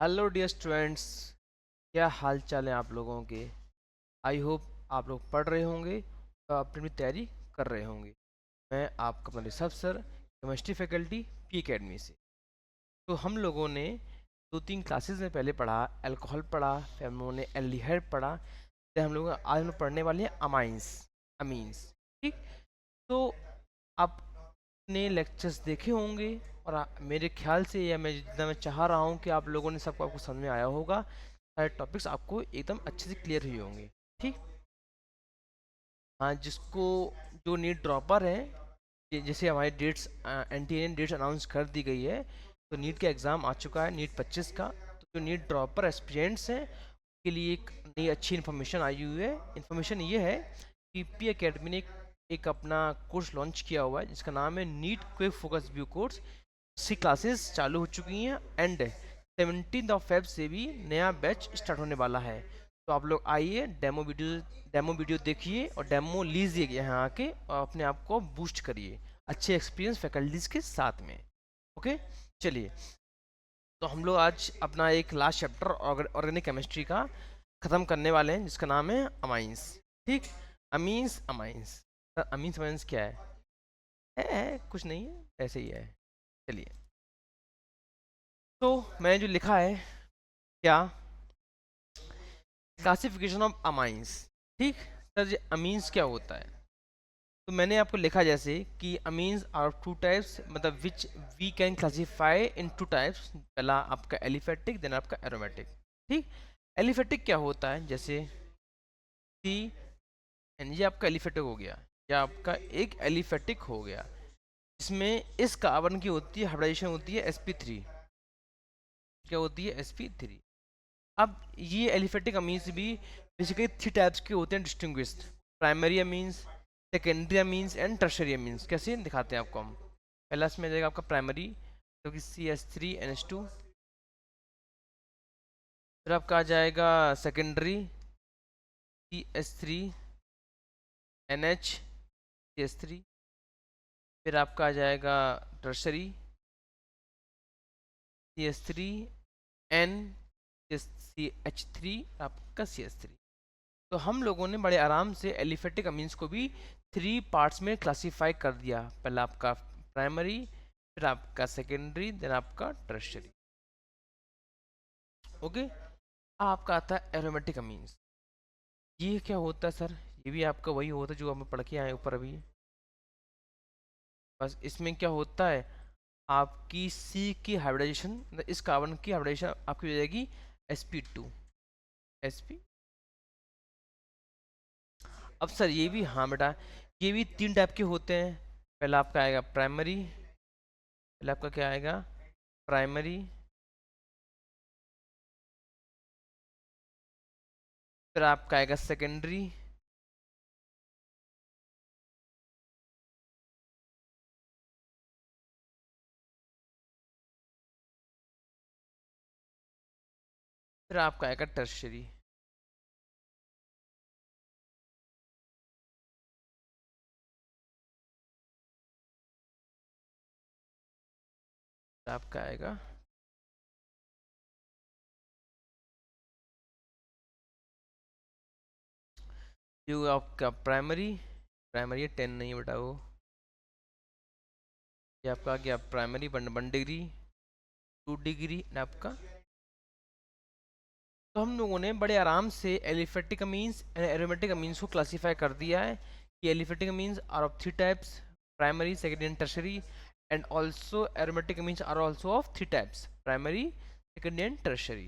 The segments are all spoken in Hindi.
Hello dear students. क्या हाल चाल है आप लोगों के। आई होप आप लोग पढ़ रहे होंगे और अपनी अपनी तैयारी कर रहे होंगे। मैं आपका अपना Rishabh sir, chemistry faculty P academy से। तो हम लोगों ने दो तीन क्लासेस में पहले पढ़ा, अल्कोहल पढ़ा, फिर हम लोगों ने एल्डिहाइड पढ़ा। फिर हम लोग आज हम लोग पढ़ने वाले हैं अमाइंस, अमीन्स। ठीक। तो आपने लेक्चर्स देखे होंगे और मेरे ख्याल से या मैं जितना मैं चाह रहा हूँ कि आप लोगों ने सबको आपको समझ में आया होगा। सारे टॉपिक्स आपको एकदम अच्छे से क्लियर हुए होंगे। ठीक। हाँ, जिसको जो नीट ड्रॉपर है, जैसे हमारी डेट्स एनटीए ने डेट्स अनाउंस कर दी गई है, तो नीट का एग्ज़ाम आ चुका है, नीट 25 का। तो जो नीट ड्रॉपर एस्पिरेंट्स हैं के लिए एक नई अच्छी इन्फॉर्मेशन आई हुई है। इन्फॉर्मेशन ये है कि पी अकेडमी ने एक अपना कोर्स लॉन्च किया हुआ है जिसका नाम है NEET quick focus view course. इसकी क्लासेस चालू हो चुकी हैं एंड 17 फेब से भी नया बैच स्टार्ट होने वाला है। तो आप लोग आइए, डेमो वीडियो देखिए और डेमो लीजिए यहाँ आके और अपने आप को बूस्ट करिए अच्छे एक्सपीरियंस फैकल्टीज के साथ में। ओके, चलिए। तो हम लोग आज अपना एक लास्ट चैप्टर ऑर्गेनिक केमिस्ट्री का ख़त्म करने वाले हैं जिसका नाम है अमाइंस। ठीक। Amines amines. अमीन्स अमाइंस क्या है कुछ नहीं है, ऐसे ही है। चलिए। तो मैंने जो लिखा है, क्या क्लासिफिकेशन ऑफ अमाइंस। ठीक। सर जी, अमीन्स क्या होता है? तो मैंने आपको लिखा जैसे कि अमीन्स आर टू टाइप्स, मतलब which we can classify into types. पहला आपका एलिफेटिक, देन आपका एरोमेटिक। ठीक। एलिफेटिक क्या होता है? जैसे सी एन, ये आपका एलिफेटिक हो गया, या आपका एक एलिफेटिक हो गया। इसमें इस कार्बन की होती है हाइब्रिडाइजेशन होती है sp3। क्या होती है? sp3। अब ये एलिफेटिक अमीन्स भी बेसिकली थ्री टाइप्स के होते हैं distinguished: primary amines, secondary amines and tertiary amines. कैसे दिखाते हैं आपको हम? पहला इसमें आ जाएगा आपका प्राइमरी, जो कि CH3NH2। फिर आपका आ जाएगा सेकेंडरी, CH3NH, फिर आपका आ जाएगा टर्शरी, CH3N CH3, आपका CH3। तो हम लोगों ने बड़े आराम से एलिफेटिक अमीन्स को भी थ्री पार्ट्स में क्लासीफाई कर दिया। पहला आपका प्राइमरी, फिर आपका सेकेंडरी, देन आपका टर्शरी। ओके। आपका आता है एरोमेटिक अमीन्स। ये क्या होता है सर? ये भी आपका वही होता है जो हम पढ़ के आए ऊपर अभी। बस इसमें क्या होता है, आपकी सी की हाइब्रिडाइजेशन, मतलब इस कार्बन की हाइब्रिडाइजेशन आपकी हो जाएगी sp2 sp। अब सर ये भी, हाँ बेटा, ये भी तीन टाइप के होते हैं। पहला आपका आएगा प्राइमरी, पहले आपका क्या आएगा? प्राइमरी। फिर आपका आएगा सेकेंडरी। फिर आपका आएगा टर्शरी। फिर आपका आएगा जो आपका प्राइमरी, प्राइमरी 10 नहीं है बेटा वो। ये आपका आ गया प्राइमरी 1 डिग्री, 2 डिग्री आपका। तो हम लोगों ने बड़े आराम से aliphatic amines and aromatic amines को क्लासीफाई कर दिया है कि aliphatic amines are of three types: primary, secondary and tertiary. And also aromatic amines are also of three types: primary, secondary and tertiary.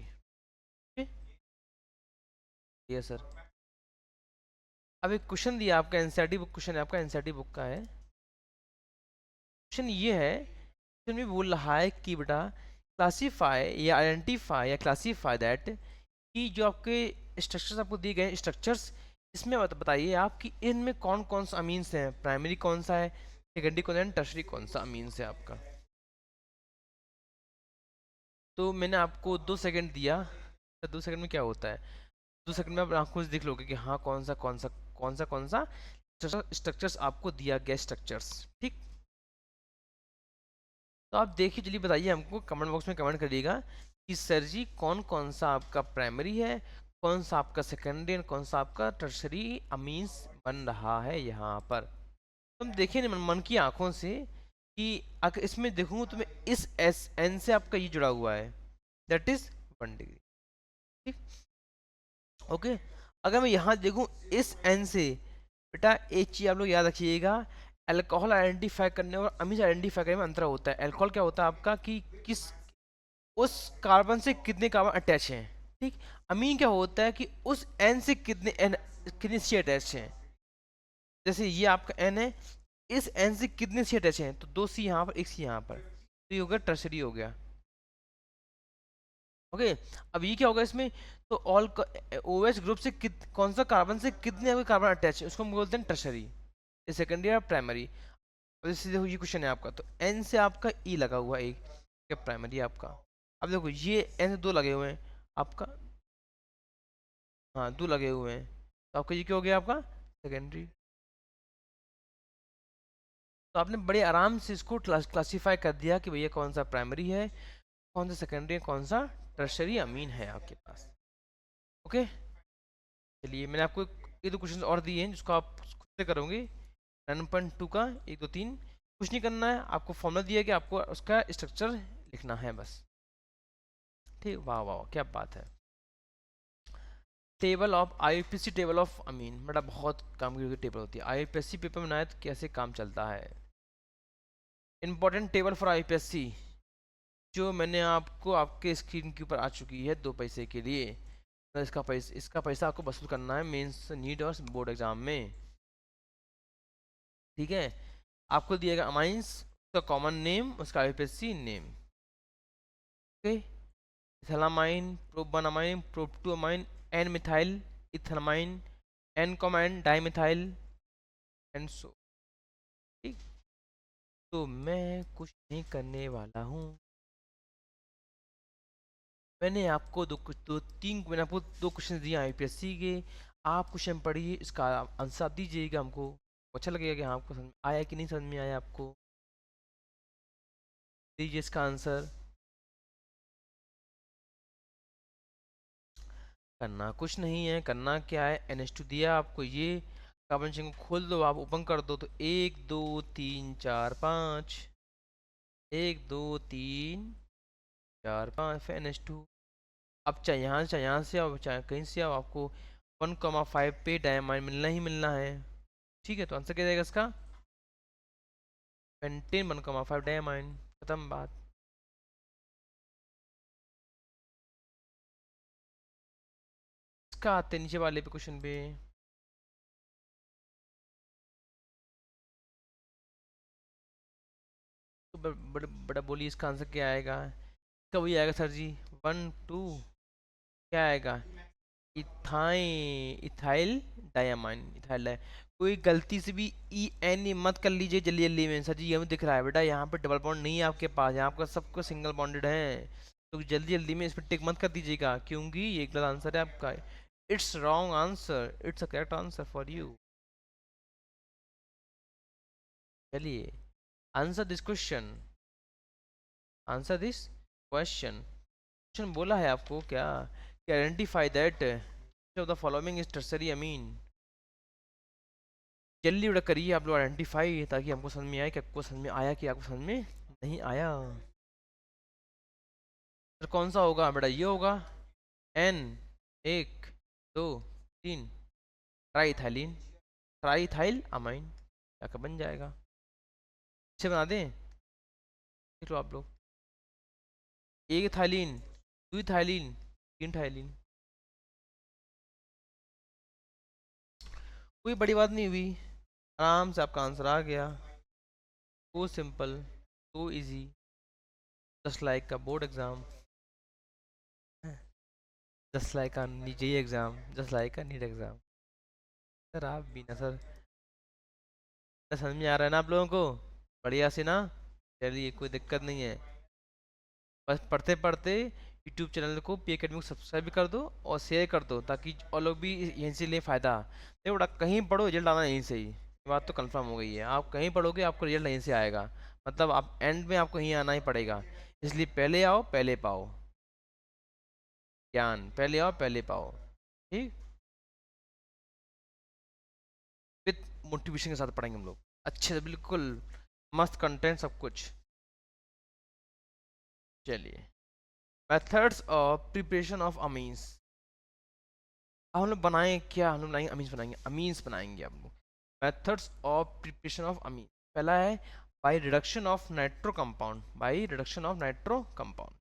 Yes sir. अब एक क्वेश्चन दिया आपका, एनसीईआरटी बुक क्वेश्चन है आपका, एनसीईआरटी बुक का है। क्वेश्चन ये है, क्वेश्चन में बोल रहा है कि बेटा क्लासीफाई या आइडेंटिफाई या क्लासीफाई दैट, कि जो आपके स्ट्रक्चर्स आपको दिए गए स्ट्रक्चर्स, इसमें बताइए आप कि इनमें कौन कौन सा अमीन्स हैं, प्राइमरी कौन सा है, सेकेंडरी कौन है, टर्शरी कौन सा अमीन्स है आपका। तो मैंने आपको 2 सेकंड दिया, तो 2 सेकंड में क्या होता है? 2 सेकंड में आप आंखों से देख लोगे कि हाँ कौन सा स्ट्रक्चर्स आपको दिया गया स्ट्रक्चर्स। ठीक। तो आप देखिए, चलिए बताइए हमको, कमेंट बॉक्स में कमेंट करिएगा कि सर जी कौन कौन सा आपका प्राइमरी है, कौन सा आपका सेकेंडरी और कौन सा आपका टर्सरी अमीन्स बन रहा है यहाँ पर। तुम देखिए ना मन की आंखों से कि अगर इसमें देखूँ तो मैं इस एस एन से आपका ये जुड़ा हुआ है, दैट इज 1 डिग्री। ठीक, ओके। अगर मैं यहाँ देखूँ इस एन से, बेटा एक चीज आप लोग याद रखिएगा, अल्कोहल आइडेंटिफाई करने और अमीन आइडेंटिफाई करने में अंतर होता है। अल्कोहल क्या होता है आपका कि किस उस कार्बन से कितने कार्बन अटैच हैं। ठीक, अमीन क्या होता है कि उस एन से कितने एन, कितने सी अटैच हैं। जैसे ये आपका एन है, इस एन से कितने सी अटैच हैं, तो 2 सी यहाँ पर, 1 सी यहाँ पर, तो ये हो गया टर्सरी हो गया। ओके, अब ये क्या होगा इसमें, तो ऑल ओएच ग्रुप से कौन सा कार्बन से कितने कार्बन अटैच है उसको हम बोलते हैं टर्सरी, ये सेकेंडरी और प्राइमरी। अब जैसे देखो ये क्वेश्चन है आपका, तो एन से आपका ई लगा हुआ है एक, क्या प्राइमरी आपका। अब देखो ये एन से 2 लगे हुए हैं आपका, हाँ 2 लगे हुए हैं, तो आपका ये क्या हो गया आपका सेकेंडरी। तो आपने बड़े आराम से इसको क्लासीफाई कर दिया कि भैया कौन सा प्राइमरी है, कौन सा सेकेंडरी है, कौन सा टर्शरी अमीन है आपके पास। ओके, चलिए मैंने आपको एक दो क्वेश्चन और दिए हैं जिसको आप खुद से करोगे। 9.2 का 1 2 3 कुछ नहीं करना है, आपको फॉर्मूला दिया कि आपको उसका स्ट्रक्चर लिखना है बस। ठीक, वाह वाह क्या बात है। Table of IUPAC, table of amine, बेटा बहुत काम की टेबल होती है आईपीएससी पेपर में आए तो कैसे काम चलता है। इंपॉर्टेंट टेबल फॉर आईपीएससी जो मैंने आपको आपके स्क्रीन के ऊपर आ चुकी है 2 पैसे के लिए, तो इसका पैसा आपको वसूल करना है मेंस नीट और बोर्ड एग्जाम में। ठीक है, आपको दिएगा अमाइंस, उसका कॉमन नेम, उसका IUPAC name. Okay, ethylamine, prop 1 amine, prop 2 amine, N methyl ethanamine, N common dimethyl and so. ठीक, तो मैं कुछ नहीं करने वाला हूँ, मैंने आपको मैंने आपको 2 क्वेश्चन दिए आईपीएससी के। आप क्वेश्चन पढ़िए, इसका आंसर दीजिएगा, हमको अच्छा लगेगा कि हाँ आपको समझ आया कि नहीं समझ में आया आपको। दीजिए इसका आंसर। करना कुछ नहीं है, करना क्या है, NH2 दिया आपको, ये कार्बन चेन को खोल दो, आप ओपन कर दो, तो 1 2 3 4 5, 1 2 3 4 5 फिर NH2। अब चाहे यहाँ से आओ चाहे कहीं से आओ, आपको 1,5 पे डायमाइन मिलना ही मिलना है। ठीक है, तो आंसर क्या जाएगा इसका, पेंटेन 1,5 डायमाइन, खत्म बात। इसका आते हैं नीचे वाले पे क्वेश्चन पे। तो बड़ा बड़ा बोलिए इसका आंसर क्या आएगा, इसका वही आएगा सर जी, 1 2, क्या आएगा, इथाइल डायमाइन, इथाइल डाय। कोई गलती से भी ई एन मत कर लीजिए जल्दी जल्दी में, सर जी ये हमें दिख रहा है बेटा यहाँ पे डबल बॉन्ड नहीं है आपके पास, यहाँ आपका सबको सिंगल बॉन्डेड है, तो जल्दी जल्दी में इस पर टिक मत कर दीजिएगा क्योंकि ये गलत आंसर है आपका। It's wrong answer, it's a correct answer for you. चलिए, answer this question, answer this question. Question बोला है आपको क्या कि identify that of the following is tertiary amine. जल्दी बड़ा करिए आप लोग आइडेंटिफाई, ताकि हमको समझ में आए कि आपको समझ में आया कि आपको समझ में नहीं आया। तो कौन सा होगा बेटा, ये होगा एन 1 2 3 ट्राइथाइलिन, ट्राइथाइल अमाइन, क्या बन जाएगा, अच्छे बना दें, देख लो आप लोग, एक थाइलिन, 2 थाइलिन, 3 थाइलिन, कोई बड़ी बात नहीं हुई, आराम से आपका आंसर आ गया, so simple, so easy, just like का बोर्ड एग्जाम, जस्ट लाइक का जेई एग्जाम, जस्ट लाइक का नीट एग्जाम। सर आप भी ना सर, समझ में आ रहा है ना आप लोगों को, बढ़िया से ना, चलिए कोई दिक्कत नहीं है, बस पढ़ते पढ़ते यूट्यूब चैनल को पी अकेडमी को सब्सक्राइब भी कर दो और शेयर कर दो, ताकि और लोग भी यहीं से ले फ़ायदा। देखो बड़ा कहीं पढ़ो रिजल्ट आना यहीं से ही, ये बात तो कंफर्म हो गई है, आप कहीं पढ़ोगे आपको रिजल्ट यहीं से आएगा, मतलब आप एंड में आपको यहीं आना ही पड़ेगा, इसलिए पहले आओ पहले पाओ। ज्ञान, पहले आओ पहले पाओ, ठीक। विथ मोटिवेशन के साथ पढ़ेंगे हम लोग, अच्छे से, बिल्कुल मस्त कंटेंट सब कुछ। चलिए, methods of preparation of amines. अब हम लोग बनाएं क्या, हम लोग बनाएंगे अमीन्स, बनाएंगे अमीन्स बनाएंगे हम लोग। मेथड्स ऑफ प्रिपरेशन ऑफ अमीन, पहला है by reduction of nitro compound, by reduction of nitro compound.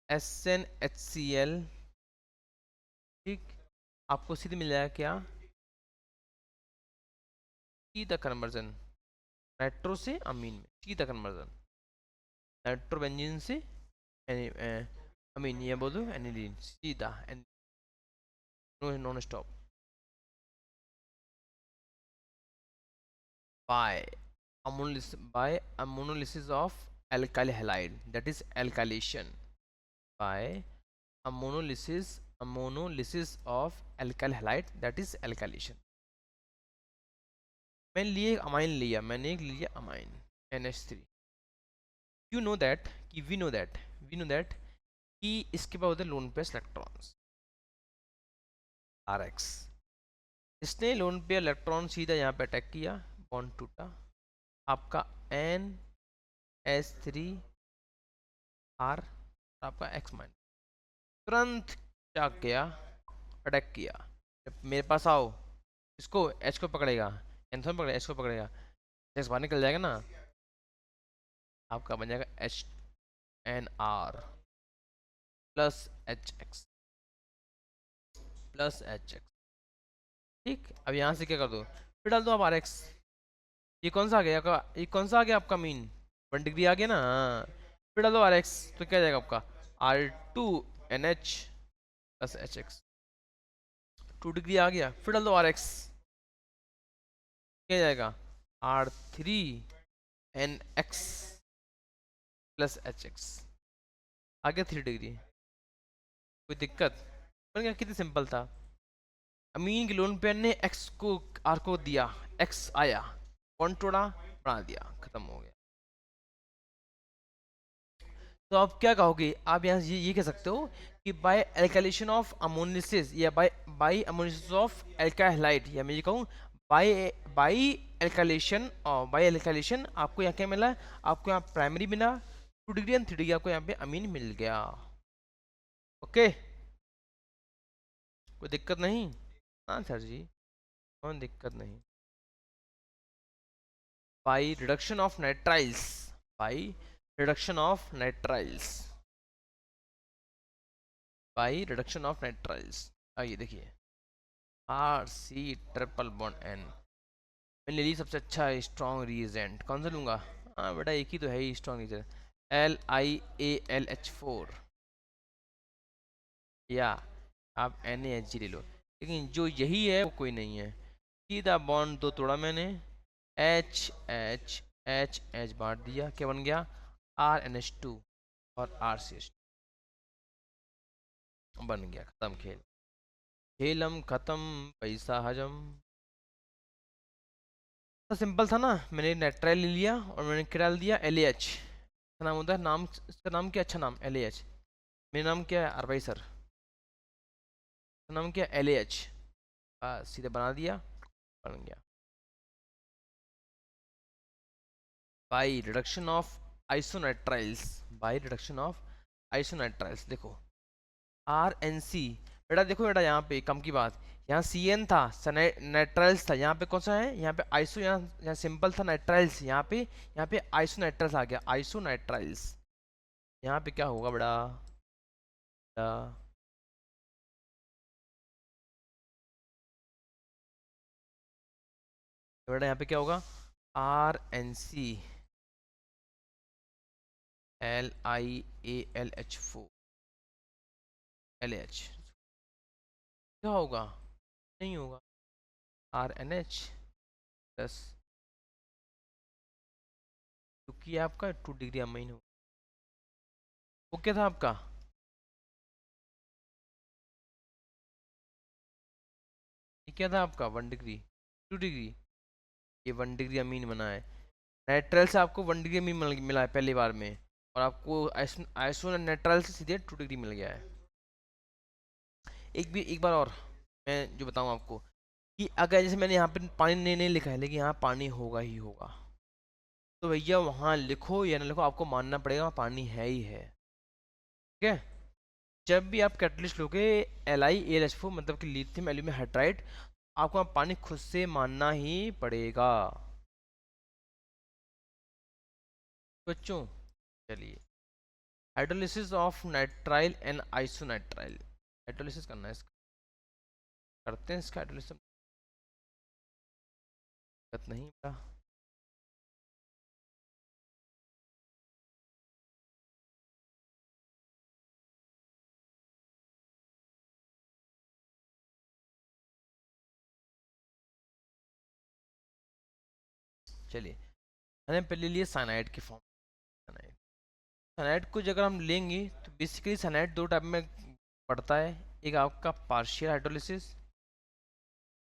SnHCl, ठीक, आपको सीधे मिल जाएगा क्या, सीधा कन्वर्जन नाइट्रो से अमीन में, सीधा कन्वर्जन नाइट्रो बेंजीन से अमीन, ये बोलो एनिलीन, सीधा non stop. By ammonolysis of alkyl halide, that is alkylation, by ammonolysis of alkyl halide, that is alkylation। मैंने लिए अमाइन लिया, मैंने एक लिया amine NH3। You know that कि वी नो दैट कि इसके बाद होते हैं लोन पेयर इलेक्ट्रॉन्स, RX। इसने लोन पेयर इलेक्ट्रॉन सीधा यहाँ पे अटैक किया, बॉन्ड टूटा, आपका NH3R, आपका X माइन, तुरंत क्या किया, अटैक किया। जब मेरे पास आओ, इसको H को पकड़ेगा, एंथोन पकड़ेगा, H को पकड़ेगा, X बाहर निकल जाएगा ना, आपका बन जाएगा HNR plus HX plus HX, ठीक। अब यहाँ से क्या कर दो, फिर डाल दो आप RX। ये कौन सा आ गया आपका, ये कौन सा आ गया आपका मीन, 1 डिग्री आ गया ना, हाँ। फिर डाल दो RX, तो क्या जाएगा आपका R2NH प्लस HX, 2 डिग्री आ गया। फिर डाल दो RX, क्या जाएगा R3NX प्लस HX, आ गया 3 डिग्री। कोई दिक्कत, बन गया, कितनी सिंपल था। अमीन के लोन पेयर ने एक्स को आर को दिया, एक्स आया, कौन तोड़ा, बना दिया, खत्म हो गया। तो आप क्या कहोगे, आप यहाँ ये कह सकते हो कि बाय एल्काइलेशन ऑफ अमोनिसिस, या बाय अमोनिसिस ऑफ एल्काइल हैलाइड, या मैं ये कहूँ बाय बाय एल्काइलेशन, और बाय एल्काइलेशन आपको यहाँ क्या मिला, आपको यहाँ प्राइमरी मिला 2 डिग्री एंड 3 डिग्री, आपको यहाँ पे अमीन मिल गया। ओके, कोई दिक्कत नहीं। हाँ सर जी, कोई दिक्कत नहीं। by reduction of nitriles, by reduction of nitriles, by reduction of nitriles। आइए देखिए, RC ट्रिपल बॉन्ड N, मैंने ली सबसे अच्छा स्ट्रॉन्ग रीजेंट, कौन सा लूँगा, हाँ बेटा एक ही तो है ही स्ट्रॉन्ग रीजेंट, LiAlH4, या आप NaHg ले लो, लेकिन जो यही है वो कोई नहीं है। सीधा बॉन्ड दो तोड़ा मैंने, H H H H बांट दिया, क्या बन गया RNH2 और RCH बन गया, खत्म खेल, खेलम खत्म, पैसा हजम। तो सिंपल था ना, मैंने नेट्राइल ले लिया और मैंने क्या डाल दिया LAH, इसका नाम होता है, नाम इसका नाम क्या, अच्छा नाम LAH, मेरा नाम क्या है अरबाई सर, इसका नाम क्या LAH, सीधे बना दिया, बन गया। By reduction of isonitriles, by reduction of isonitriles, देखो RNC, बेटा देखो बेटा, यहाँ पे कम की बात, यहाँ CN था, नाइट्राइल्स था, यहाँ पे कौन सा है, यहाँ पे आइसो, यहाँ सिंपल था नाइट्राइल्स, यहाँ पे आइसो नाइट्राइल्स आ गया, आइसो नाइट्राइल्स। यहाँ पे क्या होगा बेटा, बेटा बेटा यहाँ पे क्या होगा, RNC LiAlH4 LH, क्या होगा, नहीं होगा, RNH प्लस, क्योंकि आपका 2 डिग्री अमीन हो, वो क्या था आपका, ये क्या था आपका 1 डिग्री, 2 डिग्री, ये 1 डिग्री अमीन बना है। नाइट्राइल से आपको 1 डिग्री अमीन मिला है पहली बार में, और आपको आइसो नाइट्राइल से सीधे 2 डिग्री मिल गया है। एक बार और मैं जो बताऊँ आपको, कि अगर जैसे मैंने यहाँ पे पानी नहीं लिखा है, लेकिन यहाँ पानी होगा ही होगा, तो भैया वहाँ लिखो या ना लिखो, आपको मानना पड़ेगा वहाँ पानी है ही है। ठीक है। जब भी आप कैटलिस्ट लोगे LiAlH4, मतलब कि लिथियम एल्यूमिनियम हाइड्राइड, आपको वहाँ पानी खुद से मानना ही पड़ेगा बच्चों। चलिए, hydrolysis of nitrile and isonitrile, hydrolysis करना है इसका, करते हैं इसका हाइड्रोलिसिस। दिक्कत नहीं बेटा। चलिए, मैंने पहले लिए साइनाइड की फॉर्म। साइनाइड, साइनाइड को अगर हम लेंगे तो बेसिकली साइनाइड दो टाइप में पड़ता है। एक आपका पार्शियल हाइड्रोलिसिस,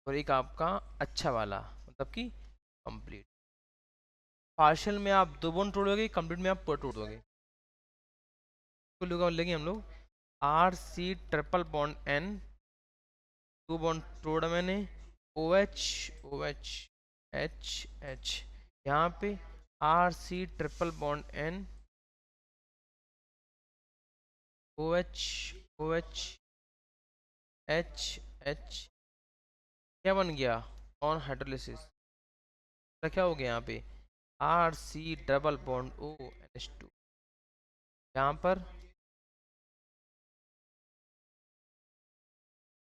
और एक आपका अच्छा वाला, मतलब कि कंप्लीट। पार्शियल में आप दो बॉन्ड तोड़ोगे, कंप्लीट में आप पूरा तोड़ दोगे। तो लेंगे हम लोग RC triple bond N, 2 bond तोड़ा मैंने, OH, यहाँ पे RC triple bond N, OH, क्या बन गया ऑन हाइड्रोलिसिस, तो क्या हो गया यहाँ पे RC double bond O NH2, यहाँ पर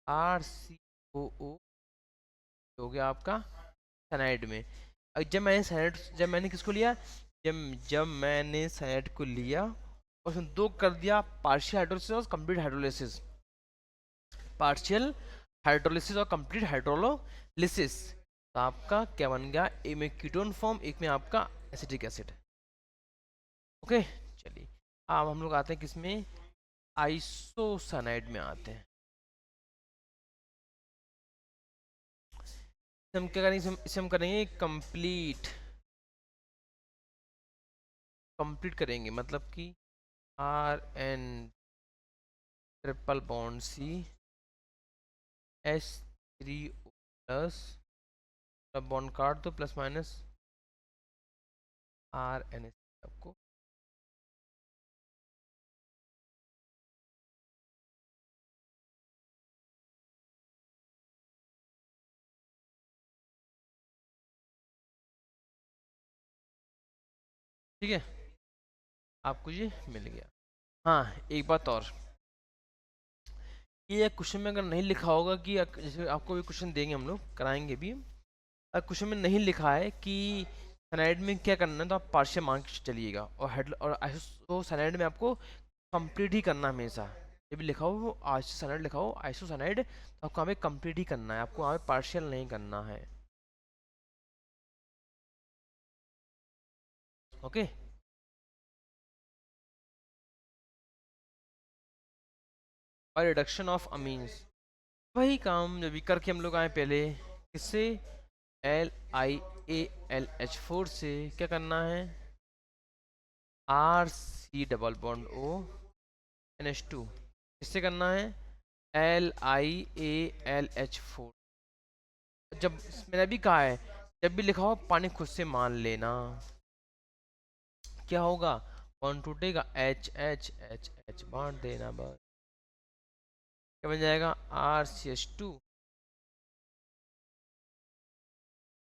RCOO हो गया आपका साइनाइड में। अब जब मैंने किसको लिया, जब मैंने साइनाइड को लिया और उसमें दो कर दिया, पार्शियल हाइड्रोलिसिस और कंप्लीट हाइड्रोलिसिस। पार्शियल हाइड्रोलिसिस और कंप्लीट हाइड्रोलिसिस, तो आपका क्या बन गया, एक में कीटोन फॉर्म, एक में आपका एसिटिक एसिड। ओके। चलिए, अब हम लोग आते हैं किसमें, आइसोसाइनाइड में आते हैं। हम क्या करेंगे, इसे हम करेंगे कंप्लीट, कंप्लीट करेंगे, मतलब कि RN triple bond C H3O plus, अब बॉन्ड काट दो, प्लस माइनस RN आपको। ठीक है, आपको ये मिल गया। हाँ, एक बात और, ये क्वेश्चन में अगर नहीं लिखा होगा कि जैसे आपको भी क्वेश्चन देंगे, हम लोग कराएंगे भी, अगर क्वेश्चन में नहीं लिखा है कि सैनाइड में क्या करना है, तो आप पार्शियल मान के चलिएगा, और हेड और आइसो सैनाइड में आपको कंप्लीट ही करना है हमेशा। जब भी लिखा हो वो आइसो सैनाइड लिखा हो, आइसो सैनाइड, तो आपको हमें कंप्लीट ही करना है, आपको हमें पार्शियल नहीं करना है। ओके। और रिडक्शन ऑफ अमीन्स, वही काम जो भी करके हम लोग आए पहले, किससे, LiAlH4 से क्या करना है, RC double bond O NH2, किससे करना है, LiAlH4। जब मैंने अभी कहा है, जब भी लिखा हो पानी खुद से मान लेना, क्या होगा, कौन टूटेगा, H बांट देना बस, क्या बन जाएगा, RCH2,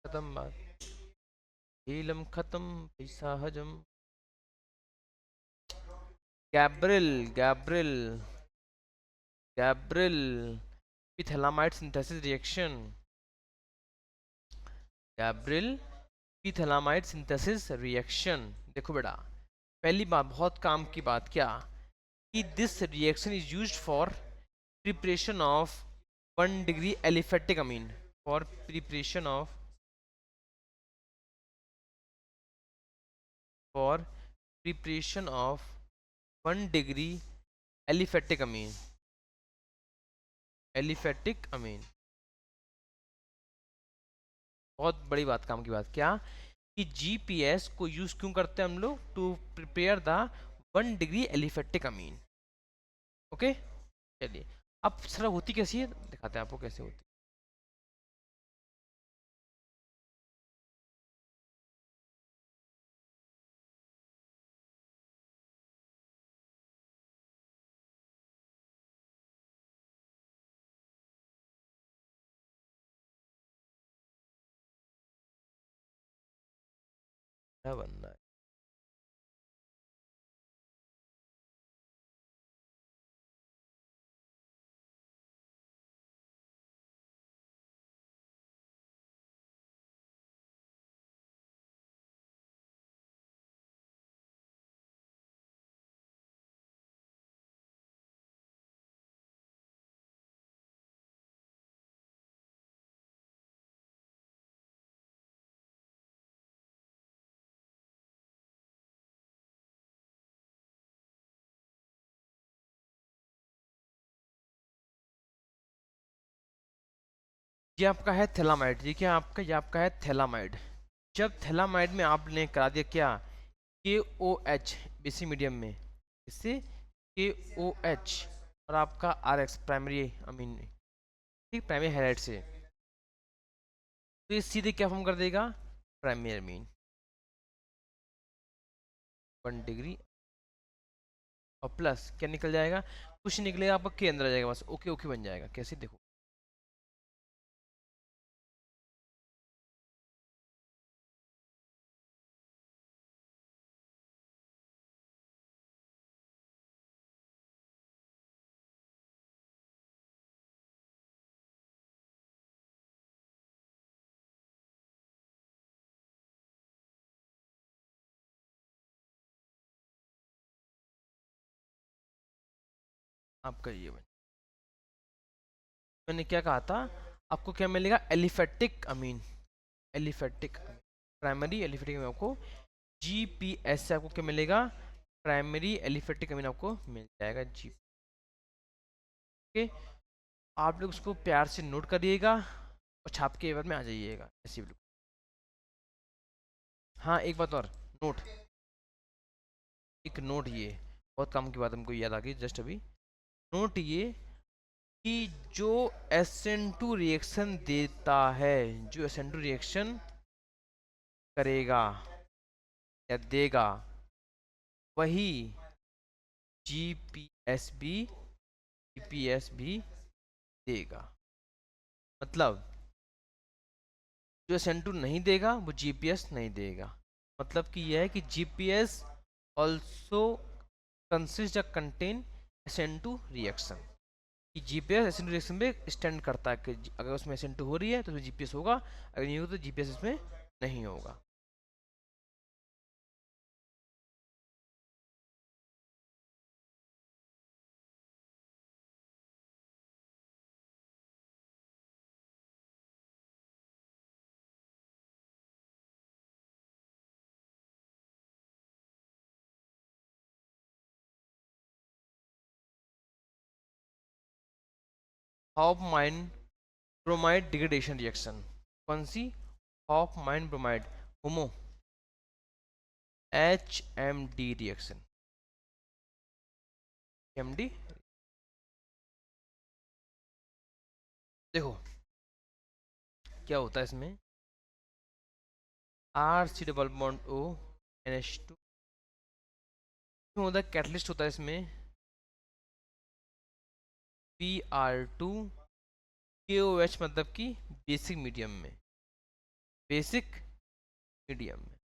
खत्म बात, हीलम खत्म, पैसा हजम। गैब्रिल गैब्रिल गैब्रिल पिथेलामाइड सिंथेसिस रिएक्शन, गैब्रिल पिथेलामाइड सिंथेसिस रिएक्शन। देखो बेटा, पहली बात, बहुत काम की बात, क्या कि this reaction is used for preparation of 1 degree aliphatic Amin, for preparation of, for preparation of 1 degree aliphatic Amin, aliphatic अमीन। बहुत बड़ी बात, काम की बात, क्या कि जीपीएस को यूज क्यों करते हैं हम लोग? To prepare the 1 degree aliphatic amine. Okay, चलिए अब सर होती कैसी है दिखाते हैं आपको कैसे होती है। बनना है। ये आपका है थैलामाइड, ये क्या आपका, ये आपका है थैलामाइड। जब थैलामाइड में आपने करा दिया क्या, के ओ एच बेसिक मीडियम में, इससे के ओ एच और आपका आर एक्स प्राइमरी अमीन, ठीक, प्राइमरी हाइलाइट से, तो ये सीधे क्या फॉर्म कर देगा, प्राइमरी अमीन 1 डिग्री, और प्लस क्या निकल जाएगा, कुछ नहीं निकलेगा आपका, के अंदर आ जाएगा बस, ओके ओके बन जाएगा। कैसे देखो, आपका ये बन, मैंने क्या कहा था आपको, क्या मिलेगा, एलिफेटिक अमीन, एलिफेटिक प्राइमरी एलिफेटिक अमीन आपको, जीपीएस से आपको क्या मिलेगा, प्राइमरी एलिफेटिक अमीन आपको मिल जाएगा जी। ओके, आप लोग उसको प्यार से नोट करिएगा और छाप के एवर में आ जाइएगा ऐसे बिल्कुल। हाँ एक बात और, नोट, एक नोट, ये बहुत काम की बात हमको याद आ गई जस्ट अभी। नोट ये कि जो SN2 रिएक्शन देता है, जो SN2 रिएक्शन करेगा या देगा, वही जीपीएस भी देगा। मतलब जो SN2 नहीं देगा वो जीपीएस नहीं देगा। मतलब कि यह है कि जीपीएस ऑल्सो कंसिस्ट या कंटेन SN2 रिएक्शन, कि जीपीएस SN2 रिएक्शन में स्टैंड करता है कि अगर उसमें SN2 हो रही है तो उसमें जीपीएस होगा, अगर नहीं होगा तो जीपीएस इसमें नहीं होगा। Hofmann bromide degradation reaction, कौन सी, हॉफ माइन ब्रोमाइड, होमो HMD रिएक्शन, एमडी। देखो क्या होता है इसमें, RC double bond O NH2 होता है, कैटलिस्ट होता है इसमें Br2 KOH, मतलब कि बेसिक मीडियम में, बेसिक मीडियम में,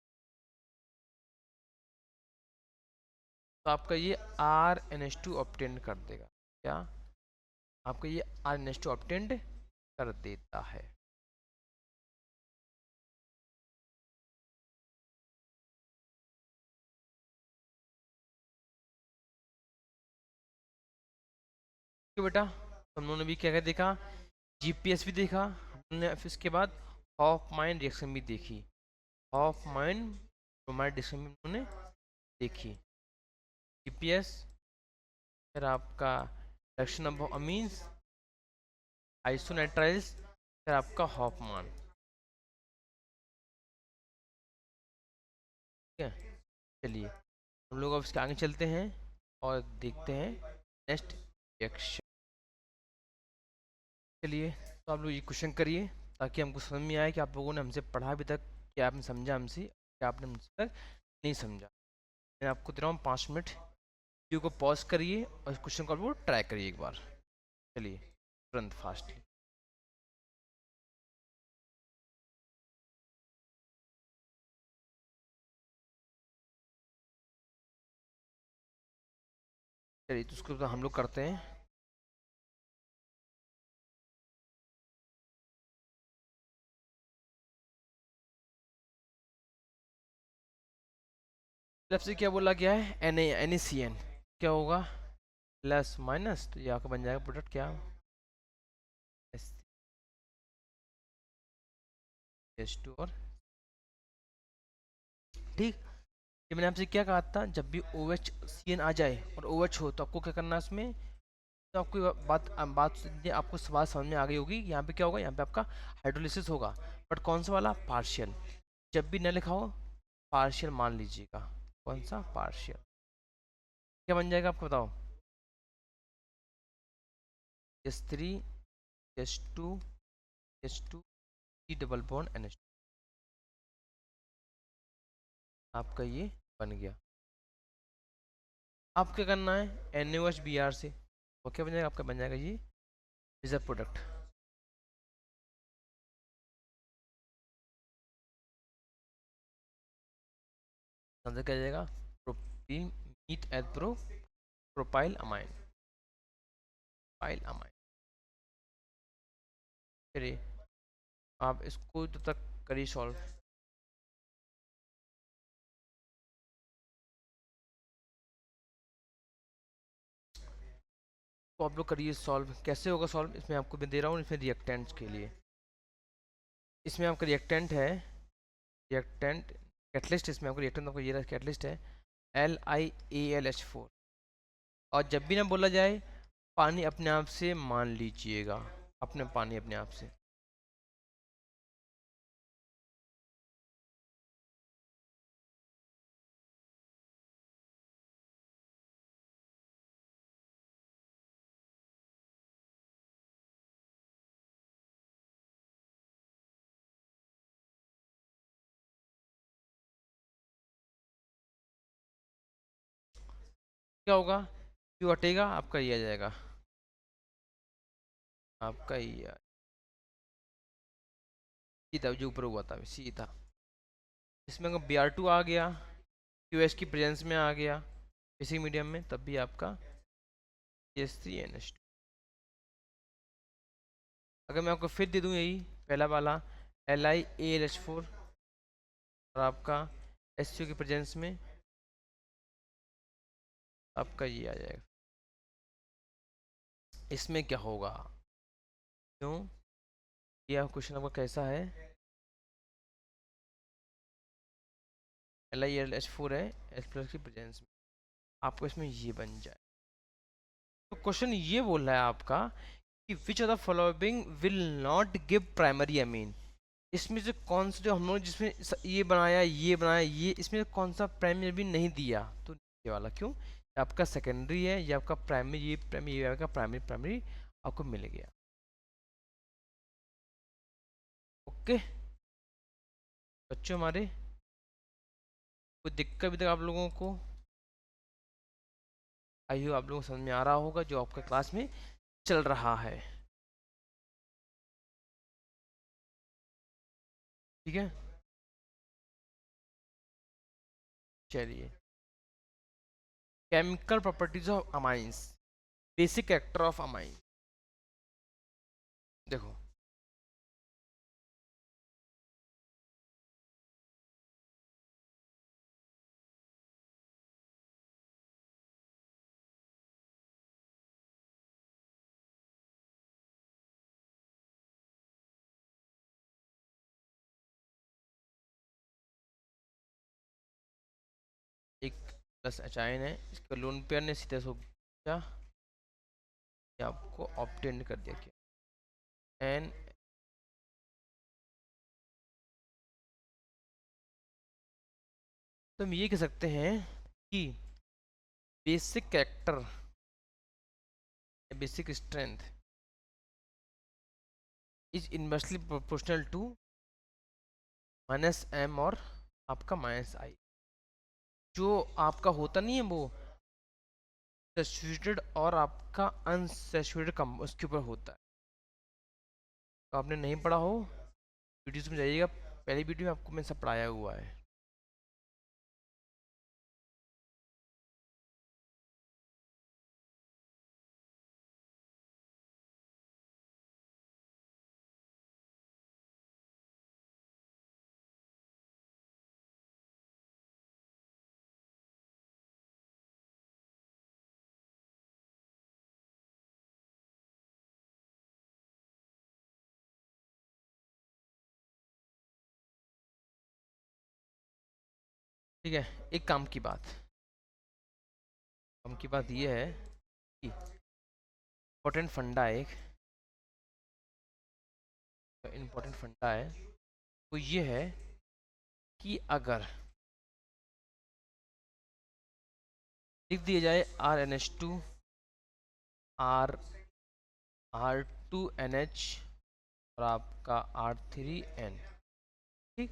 तो आपका ये RNH2 ऑब्टेन कर देगा, क्या आपका ये RNH2 ऑब्टेंड कर देता है। तो बेटा हम लोगों ने भी क्या क्या देखा, जीपीएस भी देखा हमने, फिर इसके बाद हॉफ माइन रिएक्शन भी देखी, हॉफ माइन ब्रोमाइड रिएक्शन भी हमने देखी, जीपीएस, फिर आपका रिएक्शन ऑफ अमीन्स, आइसोनाइट्राइल्स, फिर आपका हॉफमान। चलिए हम लोग अब इसके आगे चलते हैं और देखते हैं नेक्स्ट रिएक्शन। चलिए तो आप लोग ये क्वेश्चन करिए ताकि हमको समझ में आए कि आप लोगों ने हमसे पढ़ा अभी तक, क्या आपने समझा हमसे, क्या आपने हमसे तक नहीं समझा। मैं आपको दे रहा हूँ 5 मिनट, वीडियो को पॉज करिए और इस क्वेश्चन को आप लोग ट्राई करिए एक बार। चलिए तुरंत फास्ट। चलिए तो उसको तो हम लोग करते हैं। लेफ्ट से क्या बोला गया है, NaCN क्या होगा, प्लस माइनस, तो ये आपका बन जाएगा प्रोडक्ट क्या, S2 और ठीक। ये मैंने आपसे क्या कहा था, जब भी OHCN आ जाए और OH हो तो आपको क्या करना है इसमें, तो आपको ये बात ये आपको बात समझ में आ गई होगी। यहाँ पे क्या होगा, यहाँ पे आपका हाइड्रोलिसिस होगा, बट कौन सा वाला, पार्शियल। जब भी न लिखा हो पार्शियल मान लीजिएगा, कौन सा, पार्शियल। क्या बन जाएगा आपको बताओ, S3 S2 S2 T double bond NH, आपका ये बन गया। आप क्या करना है, NaOH से, वो क्या बन जाएगा आपका, बन जाएगा ये रिजर्व प्रोडक्ट। आंसर क्या जाएगा, प्रोपीन मीट एथ प्रोपाइल अमाइन, पाइल अमाइन। चलिए आप इसको जब तक करिए सॉल्व। तो आप लोग करिए सॉल्व, कैसे होगा सॉल्व, इसमें आपको मैं दे रहा हूँ इसमें रिएक्टेंट्स के लिए। इसमें आपका रिएक्टेंट है, रिएक्टेंट कैटलिस्ट, इसमें आपको रिएक्टेंट आपको ये कैटलिस्ट है LiAlH4। और जब भी ना बोला जाए पानी अपने आप से मान लीजिएगा, अपने पानी अपने आप से। क्या होगा, क्यों हटेगा आपका, ये आ जाएगा आपका ये सीधा जो ऊपर हुआ था सीधा। इसमें अगर Br2 आ गया, QH की प्रेजेंस में आ गया बेसिक मीडियम में, तब भी आपका S3NH2। अगर मैं आपको फिर दे दूं यही पहला वाला LiAlH4 और आपका SCO की प्रेजेंस में, आपका ये आ जाएगा। इसमें क्या होगा, क्यों, ये क्वेश्चन आपका कैसा है, LiAlH4 है H+ की प्रेजेंस में, आपको इसमें ये बन जाए। तो क्वेश्चन ये बोल रहा है आपका कि which of the following will not give primary amine, इसमें से कौन सा, जो हम लोग जिसमें ये बनाया ये, इसमें से कौन सा प्राइमरी अमीन नहीं दिया, तो ये वाला क्यों, ये आपका सेकेंडरी है, ये आपका प्राइमरी, ये प्राइमरी, ये आपका प्राइमरी, प्राइमरी आपको मिल गया। ओके बच्चों हमारे, कोई दिक्कत अभी तक आप लोगों को, आई हो आप लोगों को समझ में आ रहा होगा जो आपका क्लास में चल रहा है, ठीक है। चलिए, chemical properties of amines, basic character of amine. देखो एक प्लस एचाइन है, इसका लोन पेयर ने सीधे सोचा, ये आपको ऑप्टेन कर दिया क्या, एन तो हम ये कह सकते हैं कि basic character, basic strength is inversely proportional to minus M और आपका माइनस आई। जो आपका होता नहीं है वो सैचुरेटेड और आपका अनसैचुरेटेड कम उसके ऊपर होता है। तो आपने नहीं पढ़ा हो वीडियोस में जाइएगा, पहली वीडियो में आपको मैंने सब पढ़ाया हुआ है। ठीक है, एक काम की बात ये है कि इम्पोर्टेंट फंडा है, एक इम्पोर्टेंट फंडा है वो ये है कि अगर लिख दिया जाए RnH2 आर R2NH और आपका R3N, ठीक,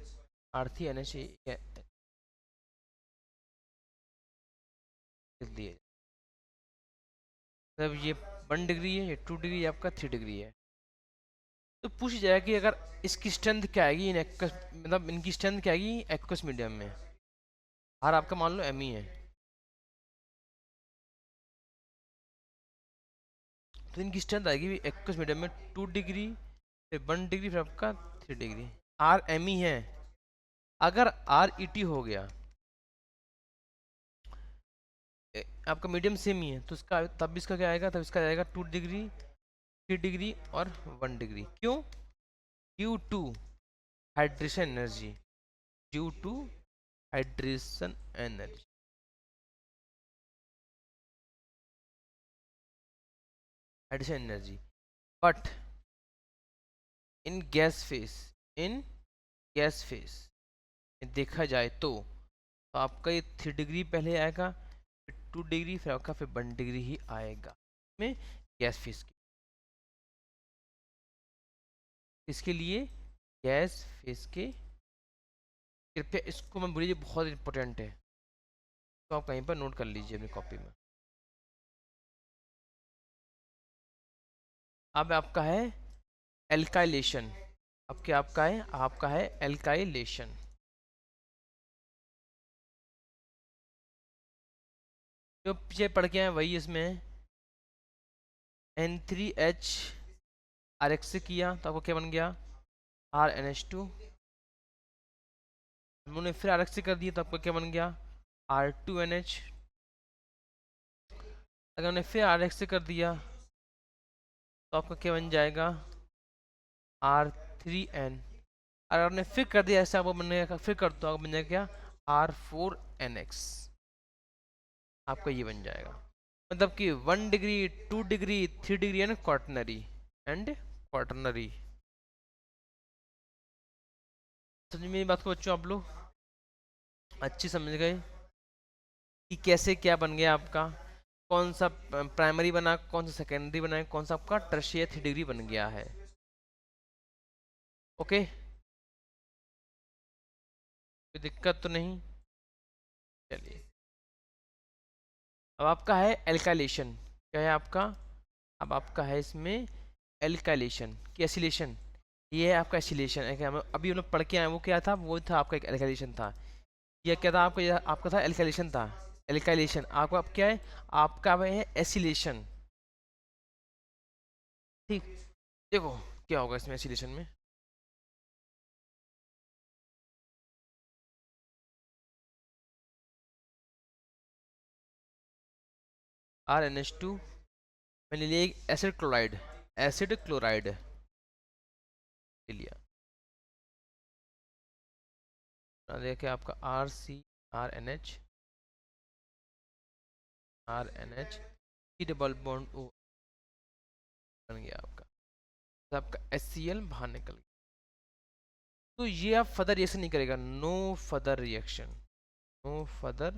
R3NH लिख दिए, तब ये 1 डिग्री है, ये 2 डिग्री, आपका 3 डिग्री है। तो पूछ जाएगा कि अगर इसकी स्ट्रेंथ क्या आएगी इन एक्वस, मतलब इनकी स्ट्रेंथ क्या आएगी एक्वस मीडियम में। आर आपका मान लो एम ही है, तो इनकी स्ट्रेंथ आएगी एक्वस मीडियम में 2 डिग्री, फिर 1 डिग्री, फिर आपका 3 डिग्री। आर एम ही है, अगर आर ई टी हो गया आपका मीडियम सेम ही है तो इसका तब इसका क्या आएगा, तब इसका आएगा 2 डिग्री, 3 डिग्री और 1 डिग्री। क्यों? Due to hydration energy, due to hydration energy, hydration energy. But in gas phase, in gas phase देखा जाए तो आपका ये 3 डिग्री पहले आएगा, फिर 2 डिग्री, फिर आपका फिर 1 डिग्री ही आएगा में गैस फेस की। इसके लिए गैस फेस के, कृपया इसको मैं बोलिए बहुत इंपॉर्टेंट है, तो आप कहीं पर नोट कर लीजिए अपनी कॉपी में। अब आपका है एल्काइलेशन, अब क्या आपका है, आपका है एल्काइलेशन। जो पीछे पढ़ के आए वही इसमें N3H RX से किया तो आपको क्या बन गया RnH2, हमने फिर RX से कर दिया तो आपको क्या बन गया R2NH, अगर हमने फिर RX से कर दिया तो आपका क्या बन जाएगा R3N, अगर आपने फिर कर दिया ऐसा आपको बनेगा, फिर कर दो आपको बन जाएगा क्या R4NX, आपका ये बन जाएगा। मतलब कि 1 डिग्री, 2 डिग्री, 3 डिग्री है ना क्वार्टनरी एंड क्वार्टनरी। समझ मेरी बात को बच्चों, आप लोग अच्छी समझ गए कि कैसे क्या बन गया आपका, कौन सा प्राइमरी बना, कौन सा सेकेंडरी बना, कौन सा आपका टर्शियर 3 डिग्री बन गया है। ओके, कोई दिक्कत तो नहीं? चलिए, अब आपका है एल्काइलेशन, क्या है आपका, अब आपका है इसमें एल्काइलेशन की एसिलेशन, ये है आपका एसिलेशन है, हम अभी हम लोग पढ़ के आए वो क्या था, वो था आपका एक एल्काइलेशन था। ये क्या था आपका, ये आपका था एल्काइलेशन था, एल्काइलेशन आपका अब क्या है, आपका वह है एसिलेशन। ठीक, देखो क्या होगा इसमें एसिलेशन में, RnH2 मैंने लिया एक एसिड क्लोराइड, एसिड क्लोराइड ले लिया, देखिए आपका RnH C double bond O बन गया आपका, तो आपका HCl बाहर निकल गया। तो ये आप फर्दर रिएक्शन नहीं करेगा, no further reaction, no further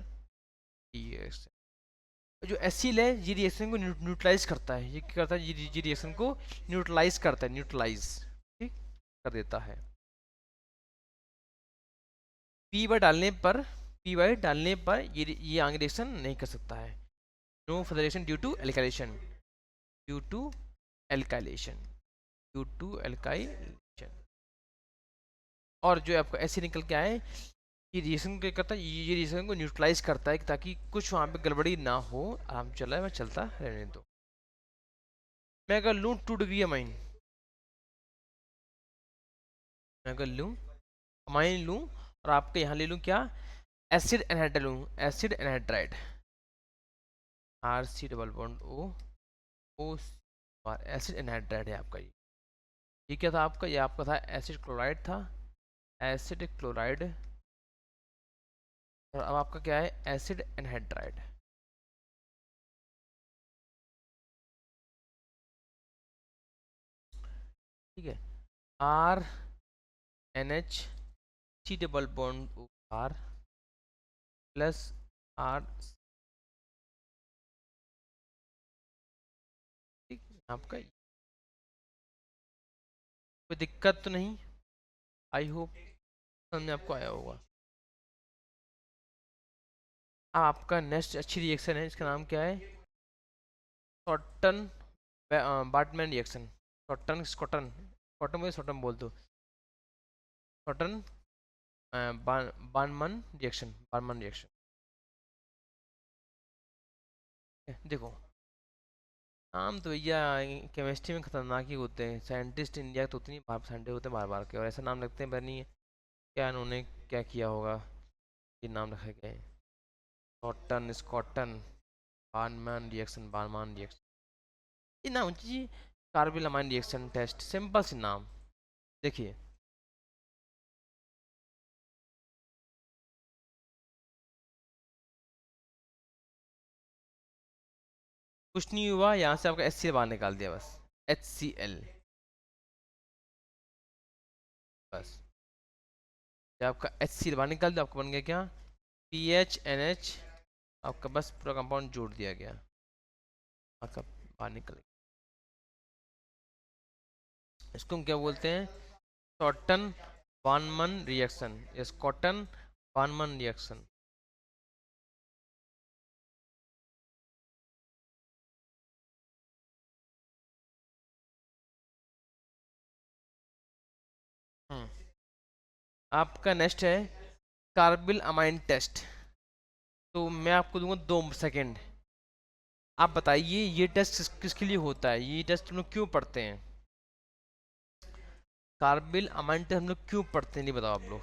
reaction. जो एसिल है ये रिएक्शन को न्यूट्रलाइज करता है, ये क्या करता है, ये रिएक्शन को न्यूट्रलाइज करता है, न्यूट्रलाइज ठीक कर देता है। पी वाई डालने पर, पी वाई डालने पर ये आगे रिएक्शन नहीं कर सकता है। No further reaction due to alkylation, due to alkylation, due to alkylation. और जो आपका एसिड निकल के आए, ये रिएक्शन क्या करता है, ये रिएक्शन को न्यूट्रलाइज करता है ताकि कुछ वहाँ पे गड़बड़ी ना हो, आराम चला है, मैं चलता रहने दो। मैं अगर लूँ 2 डिग्री अमाइन, मैं अगर लूँ अमाइन लूँ और आपके यहाँ ले लूँ क्या, एसिड एनहाइड्राइड लूँ, acid anhydride, R C double bond O, O acid anhydride है आपका ये क्या था आपका, ये आपका था एसिड क्लोराइड था, एसिड क्लोराइड। और अब आपका क्या है, एसिड एनहाइड्राइड। ठीक है, R N H C double bond O R plus R, ठीक आपका कोई दिक्कत तो नहीं, आई होप समझ में आपको आया होगा। अब आपका नेक्स्ट अच्छी रिएक्शन है, इसका नाम क्या है, shorten Baartman reaction, shorten स्कॉटन, cotton मुझे शॉर्टन बोल दो, शॉर्टन बार्नमन रिएक्शन, बार्नमन रिएक्शन। देखो नाम तो भैया केमिस्ट्री में खतरनाक ही होते हैं, साइंटिस्ट इंडिया तो उतनी बार साइंटिस्ट होते हैं बार बार के, और ऐसा नाम लगते हैं, पता नहीं क्या इन्होंने क्या किया होगा, ये नाम रखे गए, शॉर्टन स्कॉटन बार्नमैन रिएक्शन, बार्नमन रिएक्शन, ये नाम जी, कार्बिल रिएक्शन टेस्ट, सिंपल सी नाम। देखिए कुछ नहीं हुआ, यहाँ से आपका HCl बाहर निकाल दिया बस, HCl, बस जब आपका HCl बाहर निकाल दिया, आपका बन गया क्या, PHNH, आपका बस पूरा कंपाउंड जोड़ दिया गया, आपका बाहर निकल गया। इसको हम क्या बोलते हैं, शॉर्टन बार्नमन रिएक्शन, या स्कॉटन बार्नमन रिएक्शन। हम्म, आपका नेक्स्ट है कार्बिल अमाइन टेस्ट। तो मैं आपको दूंगा 2 सेकेंड, आप बताइए ये टेस्ट किसके लिए होता है, ये टेस्ट हम लोग क्यों पढ़ते हैं, कार्बिल अमाइन टेस्ट हम लोग क्यों पढ़ते हैं, नहीं बताओ आप लोग।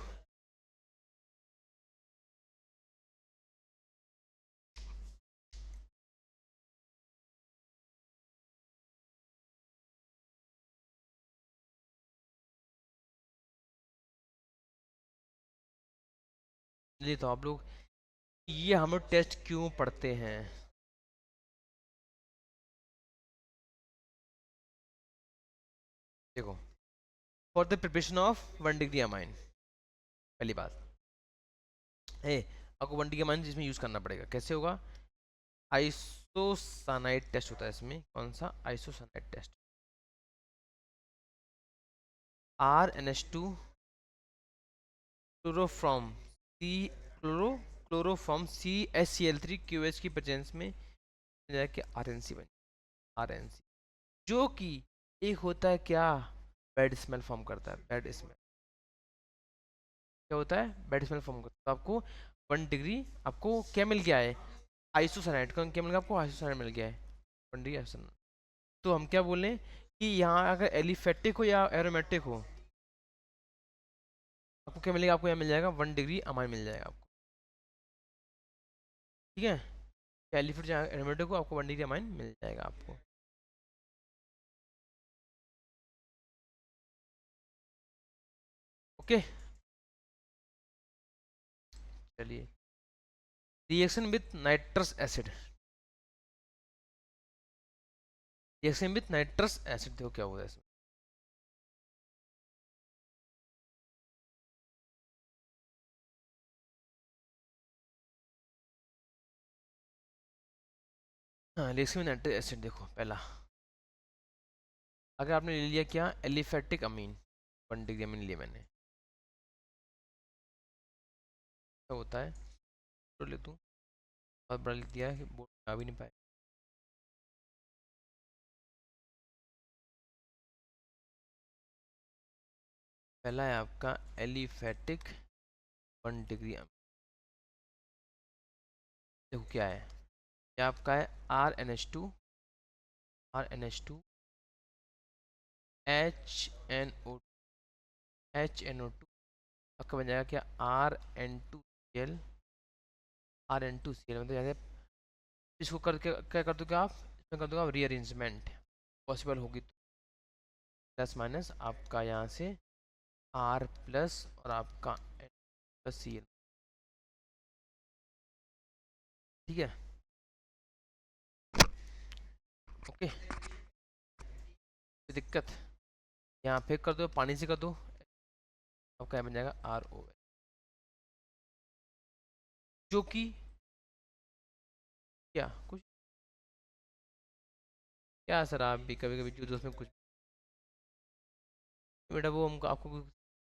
नहीं तो आप लोग, ये हम लोग टेस्ट क्यों पढ़ते हैं, देखो, for the preparation of 1 degree amine, पहली बात है, आपको 1 डिग्री अमाइन इसमें यूज करना पड़ेगा, कैसे होगा, आइसोसानाइड टेस्ट होता है इसमें, कौन सा, आइसोसानाइड टेस्ट, RNH2 क्लोरोफ्रॉम सी, क्लोरोफ्रॉम CaCl3 QH की प्रेजेंस में जाके RNC बन, RNC, जो कि एक होता है क्या, बैड स्मेल फॉर्म करता है, बैड स्मेल, क्या होता है, बैड स्मेल फॉर्म करता है, तो आपको 1 डिग्री आपको क्या मिल गया है, आइसोसाइनाइड का क्या मिल गया आपको, आइसोसाइनाइड मिल गया है, 1 डिग्री आइसोसाइनाइड। तो हम क्या बोलें कि यहाँ अगर एलिफेटिक हो या एरोमेटिक हो, आपको क्या मिलेगा, आपको यहाँ मिल जाएगा 1 डिग्री अमाइन मिल जाएगा आपको, ठीक है, एलिफेट जहाँ एरोमेटिक हो आपको 1 डिग्री अमाइन मिल जाएगा आपको। ओके, चलिए, reaction with nitrous acid, reaction with nitrous acid देखो क्या होता है इसमें, हाँ, लेक्सिन नाइट्रिक एसिड देखो पहला, अगर आपने ले लिया क्या एलिफेटिक अमीन, 1 डिग्री अमीन लिया मैंने, क्या होता है, तो ले दूँ, बहुत बड़ा लिख दिया है कि बोर्ड आ भी नहीं पाए। पहला है आपका एलिफेटिक 1 डिग्री अमीन, देखो क्या है, ये आपका है R N H two H N O two आपका बन जाएगा क्या R N two C L मतलब जैसे इसको करके क्या कर दोगे आप, इसमें कर दोगे आप रीअरेंजमेंट, पॉसिबल होगी तो प्लस माइनस आपका यहाँ से आर प्लस और आपका एन प्लस सी एल, ठीक है, ओके, कोई दिक्कत, यहाँ पे कर दो पानी से कर दो, आपका बन जाएगा RO, जो कि क्या कुछ, क्या सर आप भी कभी कभी जो उसमें कुछ, बेटा वो हमको आपको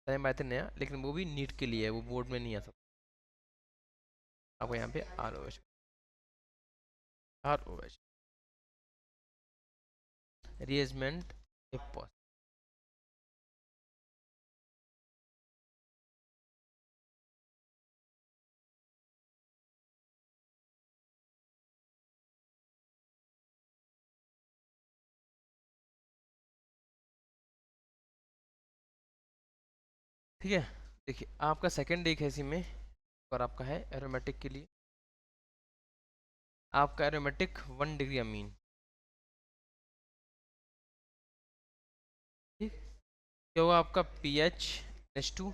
टाइम आते नया, लेकिन वो भी नीट के लिए है, वो बोर्ड में नहीं आ सकता, आपको यहाँ पे R O H rearrangement if, ठीक है। देखिए आपका सेकंड एक है इसी में, और आपका है एरोमेटिक के लिए, आपका एरोमेटिक 1 डिग्री अमीन, ठीक, क्या होगा आपका PH H2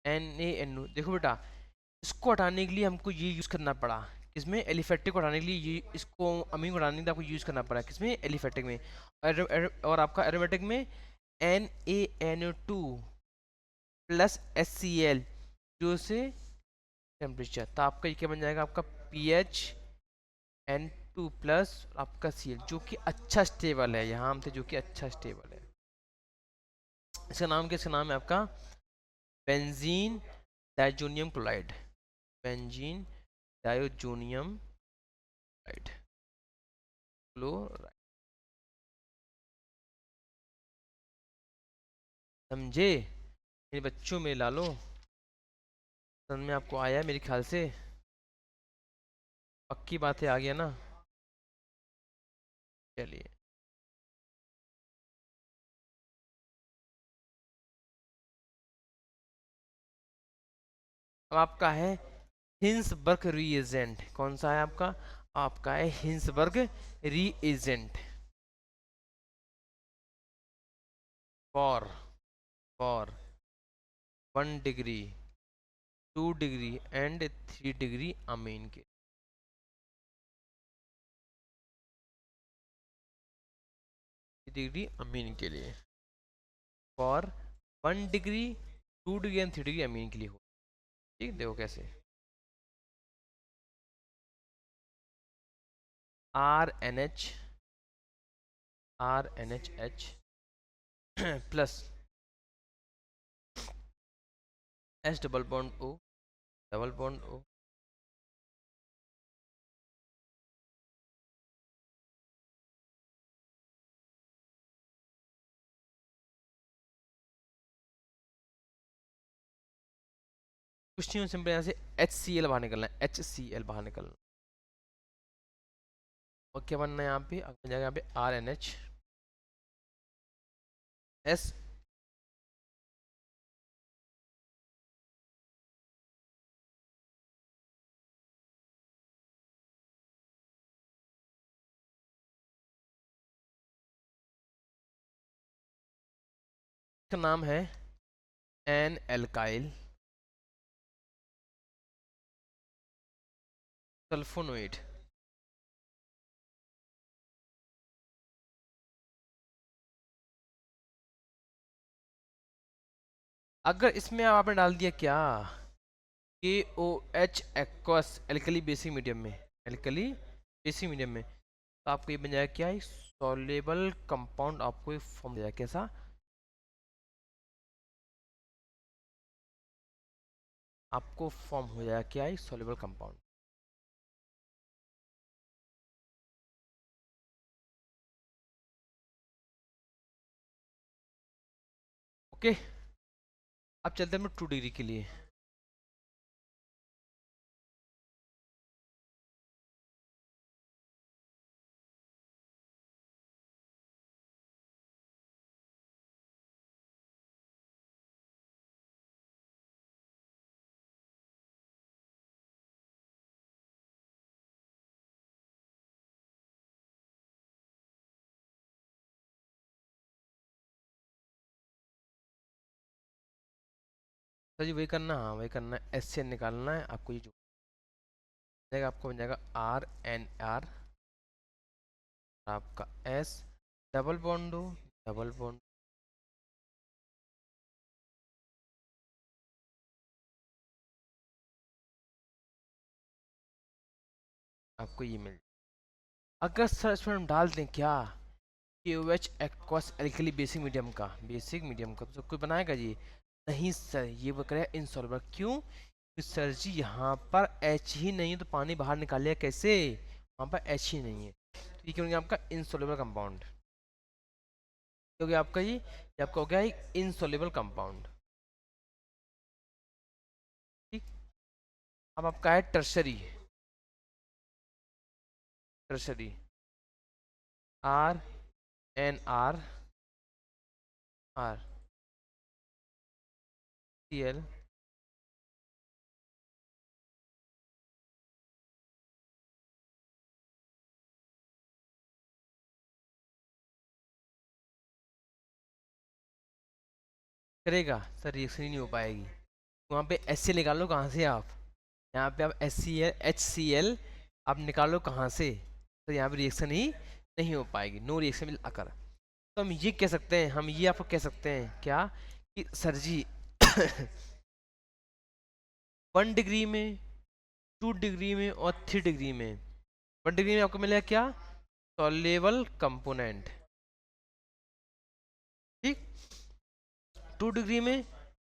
NaNO, देखो बेटा इसको हटाने के लिए हमको ये यूज़ करना पड़ा, किसमें एलिफेटिक को हटाने के लिए, ये इसको अमीन को हटाने के लिए आपको यूज़ करना पड़ा किसमें एलिफेटिक में, और आपका एरोमेटिक में NaNO2 प्लस HCl, जो से टेम्परेचर, तो आपका ये क्या बन जाएगा आपका PHN2 प्लस आपका Cl, जो कि अच्छा स्टेबल है, यहाँ हमसे जो कि अच्छा स्टेबल है, इसका नाम क्या, इसका नाम है आपका benzene diazonium chloride, benzene diazonium chloride, समझे मेरे बच्चों, में ला लो, समझ में आपको आया मेरे ख्याल से, पक्की बात है, आ गया ना, चलिए, अब आपका है हिंसबर्ग रीएजेंट, कौन सा है आपका, आपका है Hinsberg reagent for for 1 degree 2 degree and 3 degree amine के, 3 डिग्री अमीन के लिए, for 1 degree 2 degree and 3 degree amine के लिए हो, ठीक, देखो कैसे, R N H plus S double bond O, कुछ नहीं, सिंपल यहाँ से HCl बाहर निकलना है, HCl बाहर निकलना, और क्या बनना है यहाँ पे, अब बन जाएगा यहाँ पे RNH, का नाम है एन एल्काइल सल्फोनोइड, अगर इसमें आपने डाल दिया क्या KOH aqueous alkali basic medium में, एल्कली बेसिक मीडियम में, तो आपको ये बन जाएगा क्या, सॉल्युबल कंपाउंड आपको फॉर्म हो जाएगा कैसा, आपको फॉर्म हो जाएगा क्या, सॉल्युबल कंपाउंड। ओके, अब चलते हैं हम 2 डिग्री के लिए। सर जी वही करना, हाँ वही करना है, एस से निकालना है आपको, ये जो जाएगा आपको बन जाएगा RNR, आपका S, डबल बॉन्ड हो, डबल बॉन्ड, आपको ये मिल, अगर सर इसमें हम डाल दें क्या, KOH aqueous alkali basic medium का, बेसिक मीडियम का, तो कोई बनाएगा जी, नहीं सर, ये वो करेगा इनसॉल्युबल, क्यों, तो सर जी यहाँ पर H ही नहीं है तो पानी बाहर निकालिएगा कैसे, वहाँ पर H ही नहीं है, तो ये क्या हो गया आपका इनसॉल्युबल कंपाउंड, हो गया आपका ये आपका हो गया इनसॉल्युबल कंपाउंड। ठीक, अब आपका है टर्शरी, टर्शरी RNR, RCl, करेगा सर, रिएक्शन ही नहीं हो पाएगी, वहाँ पे HCl निकालो कहाँ से आप, यहाँ पे आप HCl आप निकालो कहाँ से, तो यहाँ पे रिएक्शन ही नहीं हो पाएगी, नो रिएक्शन विल अकर। तो हम ये कह सकते हैं, हम ये आपको कह सकते हैं क्या, कि सर जी 1 डिग्री में, 2 डिग्री में और 3 डिग्री में, 1 डिग्री में आपको मिलेगा क्या, सॉल्युबल कंपोनेंट, ठीक, 2 डिग्री में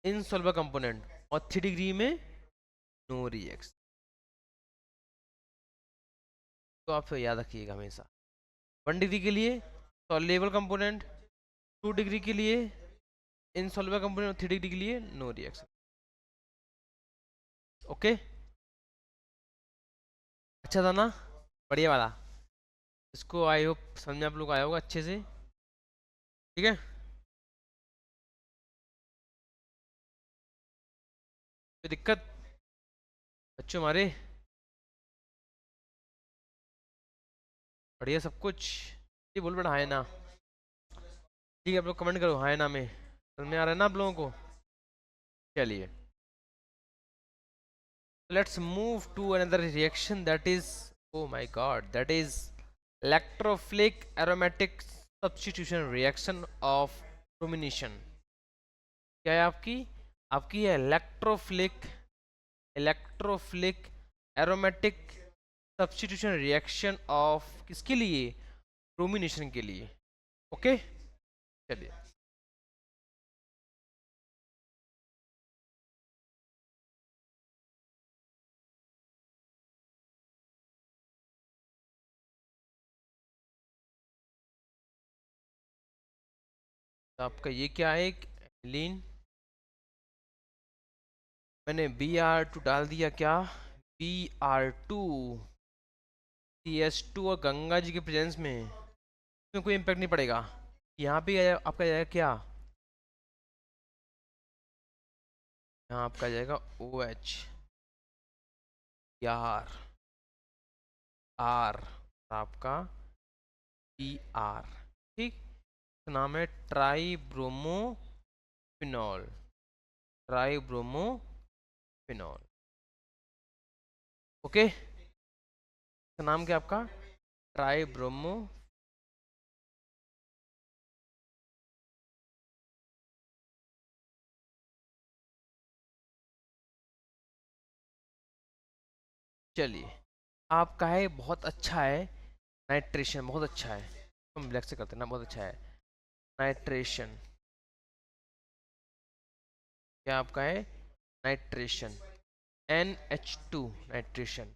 इनसॉल्युबल कंपोनेंट, और 3 डिग्री में नो रिएक्शन। तो आप याद रखिएगा हमेशा, 1 डिग्री के लिए सॉल्युबल कंपोनेंट, 2 डिग्री के लिए इनसॉल्युबल कंपोनेंट, और 3 डिग्री के लिए नो रिएक्शन। ओके, अच्छा था ना, बढ़िया वाला, इसको आई होप समझ में आप लोग आया होगा अच्छे से, ठीक है, कोई दिक्कत बच्चों हमारे, बढ़िया सब कुछ, ये बोल बेटा हाय ना, ठीक है आप लोग कमेंट करो हाय ना में, समझ में आ रहा है ना आप लोगों को, चलिए, let's move to another reaction, that is, oh my god, that is electrophilic aromatic substitution reaction of bromination। क्या है आपकी, आपकी है electrophilic, electrophilic aromatic substitution reaction of किसके लिए, ब्रोमिनेशन के लिए। ओके, चलिए, तो आपका ये क्या है, एक लीन, मैंने Br2 डाल दिया क्या, Br2 CH2 और गंगा जी के प्रेजेंस में, इसमें कोई इम्पैक्ट नहीं पड़ेगा, यहाँ पे आपका जाएगा क्या, यहाँ आपका जाएगा OH, यार R, आपका Br, ठीक, इसका नाम है try bromophenol, try bromophenol, okay, इसका नाम क्या आपका, ट्राई ब्रोमो, चलिए, आपका है बहुत अच्छा है, नाइट्रेशन बहुत अच्छा है, हम ब्लैक से करते हैं ना, बहुत अच्छा है नाइट्रेशन। क्या आपका है? Nitration, NH2 nitration.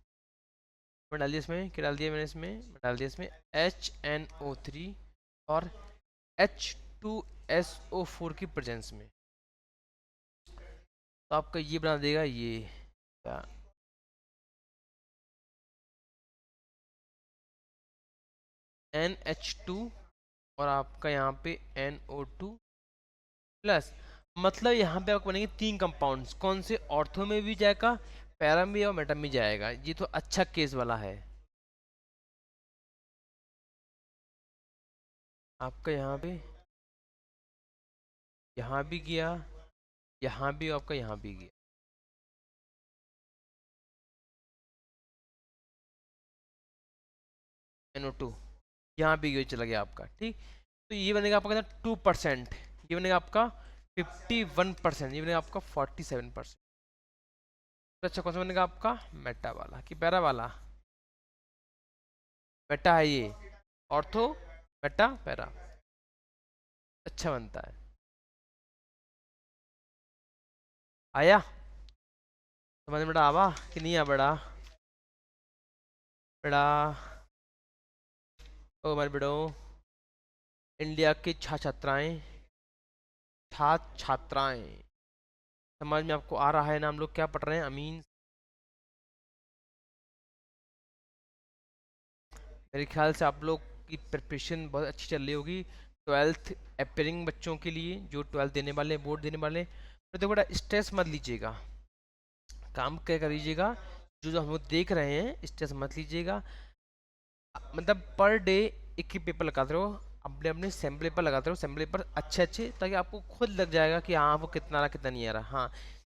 मैं डाल दिया इसमें, क्या डाल दिया मैंने इसमें? मैं डाल दिया इसमें HNO3 और H2SO4 की प्रेजेंस में। तो आपका ये बना देगा ये क्या, NH2 और आपका यहाँ पे NO2 प्लस, मतलब यहाँ पे आपको बनेंगे तीन कंपाउंड्स। कौन से? ऑर्थो में भी जाएगा, पैरा में और मेटा में जाएगा। ये तो अच्छा केस वाला है। आपका यहाँ भी गया, यहाँ भी, आपका यहाँ भी गया। NO2 यहाँ भी गया, चला गया आपका, ठीक। तो ये बनेगा आपका कितना? 2%। ये बनेगा आपका 51%। ये बनेगा आपका 47%। तो अच्छा, कौन सा बनेगा आपका? मेटा वाला कि पैरा वाला? मेटा है ये, ऑर्थो मेटा पैरा, अच्छा बनता है। आया समझ में? बड़ा आवा कि नहीं आ? बड़ा बड़ा ओ हमारे बड़ो, इंडिया की छात्र छात्राएं, छात्र छात्राएं, समझ में आपको आ रहा है ना? हम लोग क्या पढ़ रहे हैं? अमीन, मेरे ख्याल से आप लोग की प्रिपरेशन बहुत अच्छी चल रही होगी 12th अपेयरिंग बच्चों के लिए, जो 12th देने वाले, बोर्ड देने वाले। तो देखो, बड़ा स्ट्रेस मत लीजिएगा, काम क्या कर लीजिएगा, जो जो हम लोग देख रहे हैं स्ट्रेस मत लीजिएगा। मतलब पर डे एक ही पेपर लगाते रहो, अपने अपने सैम्पल पेपर लगाते रहो, सैम्पल पेपर अच्छे अच्छे, ताकि आपको खुद लग जाएगा कि हाँ वो कितना आ रहा कितना नहीं आ रहा। हाँ,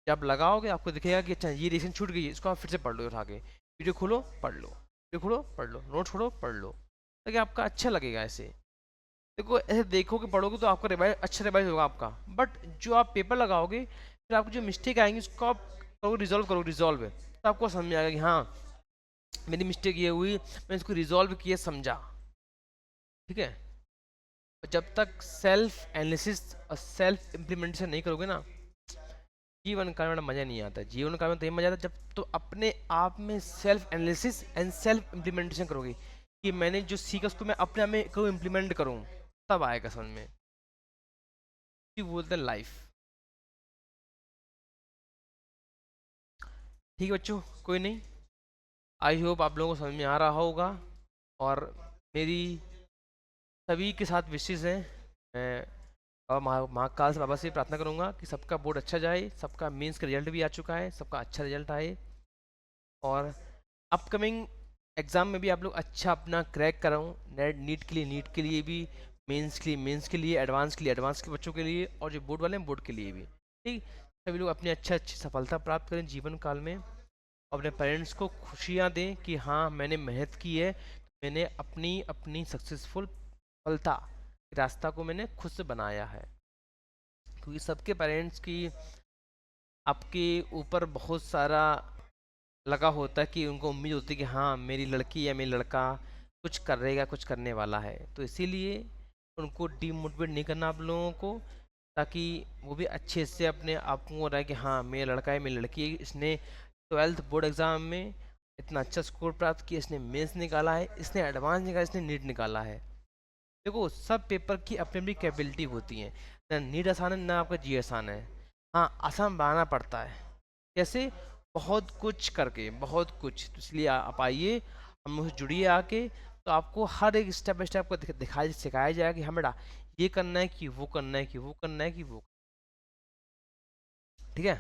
जब लगाओगे आपको दिखेगा कि अच्छा ये रिएक्शन छूट गई है, इसको आप फिर से पढ़ लो उठा के, वीडियो खोलो पढ़ लो, वीडियो खोलो पढ़ लो, नोट छोड़ो पढ़ लो, ताकि आपका अच्छा लगेगा ऐसे। देखो, ऐसे देखोगे पढ़ोगे तो आपका रिवाइज अच्छा रिवाइज होगा आपका। बट जो आप पेपर लगाओगे, फिर आपको जो मिस्टेक आएंगी उसको आप करोगे, रिजॉल्व करोगे, रिजॉल्व, तो आपको समझ में आएगा कि हाँ मेरी मिस्टेक ये हुई, मैं इसको रिजॉल्व किया, समझा, ठीक है। जब तक सेल्फ एनालिसिस और सेल्फ इम्प्लीमेंटेशन नहीं करोगे ना, जीवन काल में मज़ा नहीं आता। जीवन काल में तो ये मज़ा आता है जब तो अपने आप में self analysis and self implementation करोगे, कि मैंने जो सीखा उसको मैं अपने आप में क्यों इम्प्लीमेंट करूँ, तब आएगा समझ में। कि बोलते हैं लाइफ। ठीक है बच्चों, कोई नहीं, आई होप आप लोगों को समझ में आ रहा होगा। और मेरी सभी के साथ विशेष हैं, मैं और महाकाल से बाबा से प्रार्थना करूंगा कि सबका बोर्ड अच्छा जाए, सबका मेंस का रिजल्ट भी आ चुका है, सबका अच्छा रिजल्ट आए, और अपकमिंग एग्ज़ाम में भी आप लोग अच्छा अपना क्रैक कराऊँ। नेट नीट के लिए, नीट के लिए भी, मेंस के लिए, मेंस के लिए, एडवांस के लिए, एडवांस के बच्चों के लिए, और जो बोर्ड वाले हैं बोर्ड के लिए भी, ठीक। सभी लोग अपनी अच्छी अच्छी सफलता प्राप्त करें जीवन काल में, अपने पेरेंट्स को खुशियाँ दें कि हाँ मैंने मेहनत की है, मैंने अपनी अपनी सक्सेसफुल सफलता रास्ता को मैंने खुद से बनाया है। क्योंकि सबके पेरेंट्स की आपके ऊपर बहुत सारा लगा होता है, कि उनको उम्मीद होती है कि हाँ मेरी लड़की या मेरी लड़का कुछ करेगा, कुछ करने वाला है। तो इसीलिए उनको डीमोटिवेट नहीं करना आप लोगों को, ताकि वो भी अच्छे से अपने आप को रहे कि हाँ मेरा लड़का है, मेरी लड़की है, इसने 12th बोर्ड एग्ज़ाम में इतना अच्छा स्कोर प्राप्त किया, इसने मेंस निकाला है, इसने एडवांस निकाला, इसने नीट निकाला है। देखो, सब पेपर की अपनी अपनी कैपेबिलिटी होती है, ना नीट आसान है ना आपका जी आसान है। हाँ, आसान बनाना पड़ता है, कैसे? बहुत कुछ करके, बहुत कुछ। तो इसलिए आप आइए, हम मुझसे जुड़िए आके, तो आपको हर एक स्टेप बाय स्टेप को दिखाया सिखाया जाएगा कि हाँ बेटा ये करना है, कि वो करना है, कि वो करना है, कि वो, ठीक है।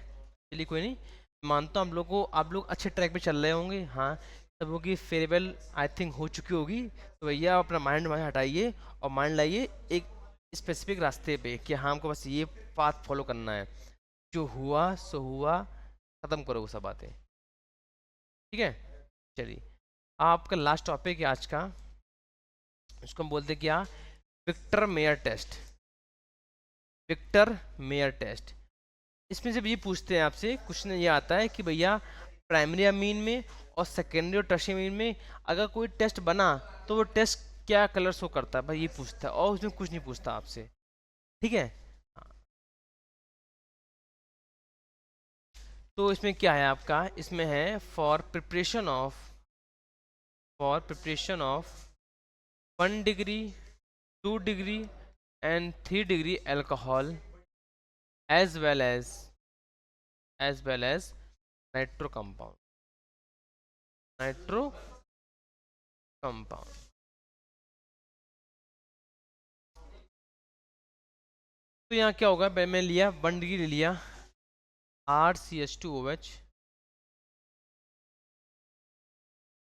चलिए कोई नहीं, मानता हूँ आप लोग अच्छे ट्रैक पे चल रहे होंगे। हाँ, सब लोग की फेयरवेल आई थिंक हो चुकी होगी। तो भैया अपना माइंड वहाँ हटाइए और माइंड लाइए एक स्पेसिफिक रास्ते पे, कि हाँ हमको बस ये पाथ फॉलो करना है, जो हुआ सो हुआ, ख़त्म करो वो सब बातें, ठीक है। चलिए, आपका लास्ट टॉपिक है आज का, उसको हम बोलते हैं क्या? Victor Meyer test. Victor Meyer test, इसमें जब ये पूछते हैं आपसे, क्वेश्चन ये आता है कि भैया प्राइमरी अमीन में और सेकेंडरी और टर्शियरी अमीन में अगर कोई टेस्ट बना तो वो टेस्ट क्या कलर शो करता है, भाई ये पूछता है, और उसमें कुछ नहीं पूछता आपसे। ठीक है। हाँ, तो इसमें क्या है आपका, इसमें है for preparation of 1 degree, 2 degree and 3 degree alcohol, as well as nitro compound, nitro compound. तो यहाँ क्या होगा, मैंने लिया 1 डिग्री ले लिया, RCH2OH,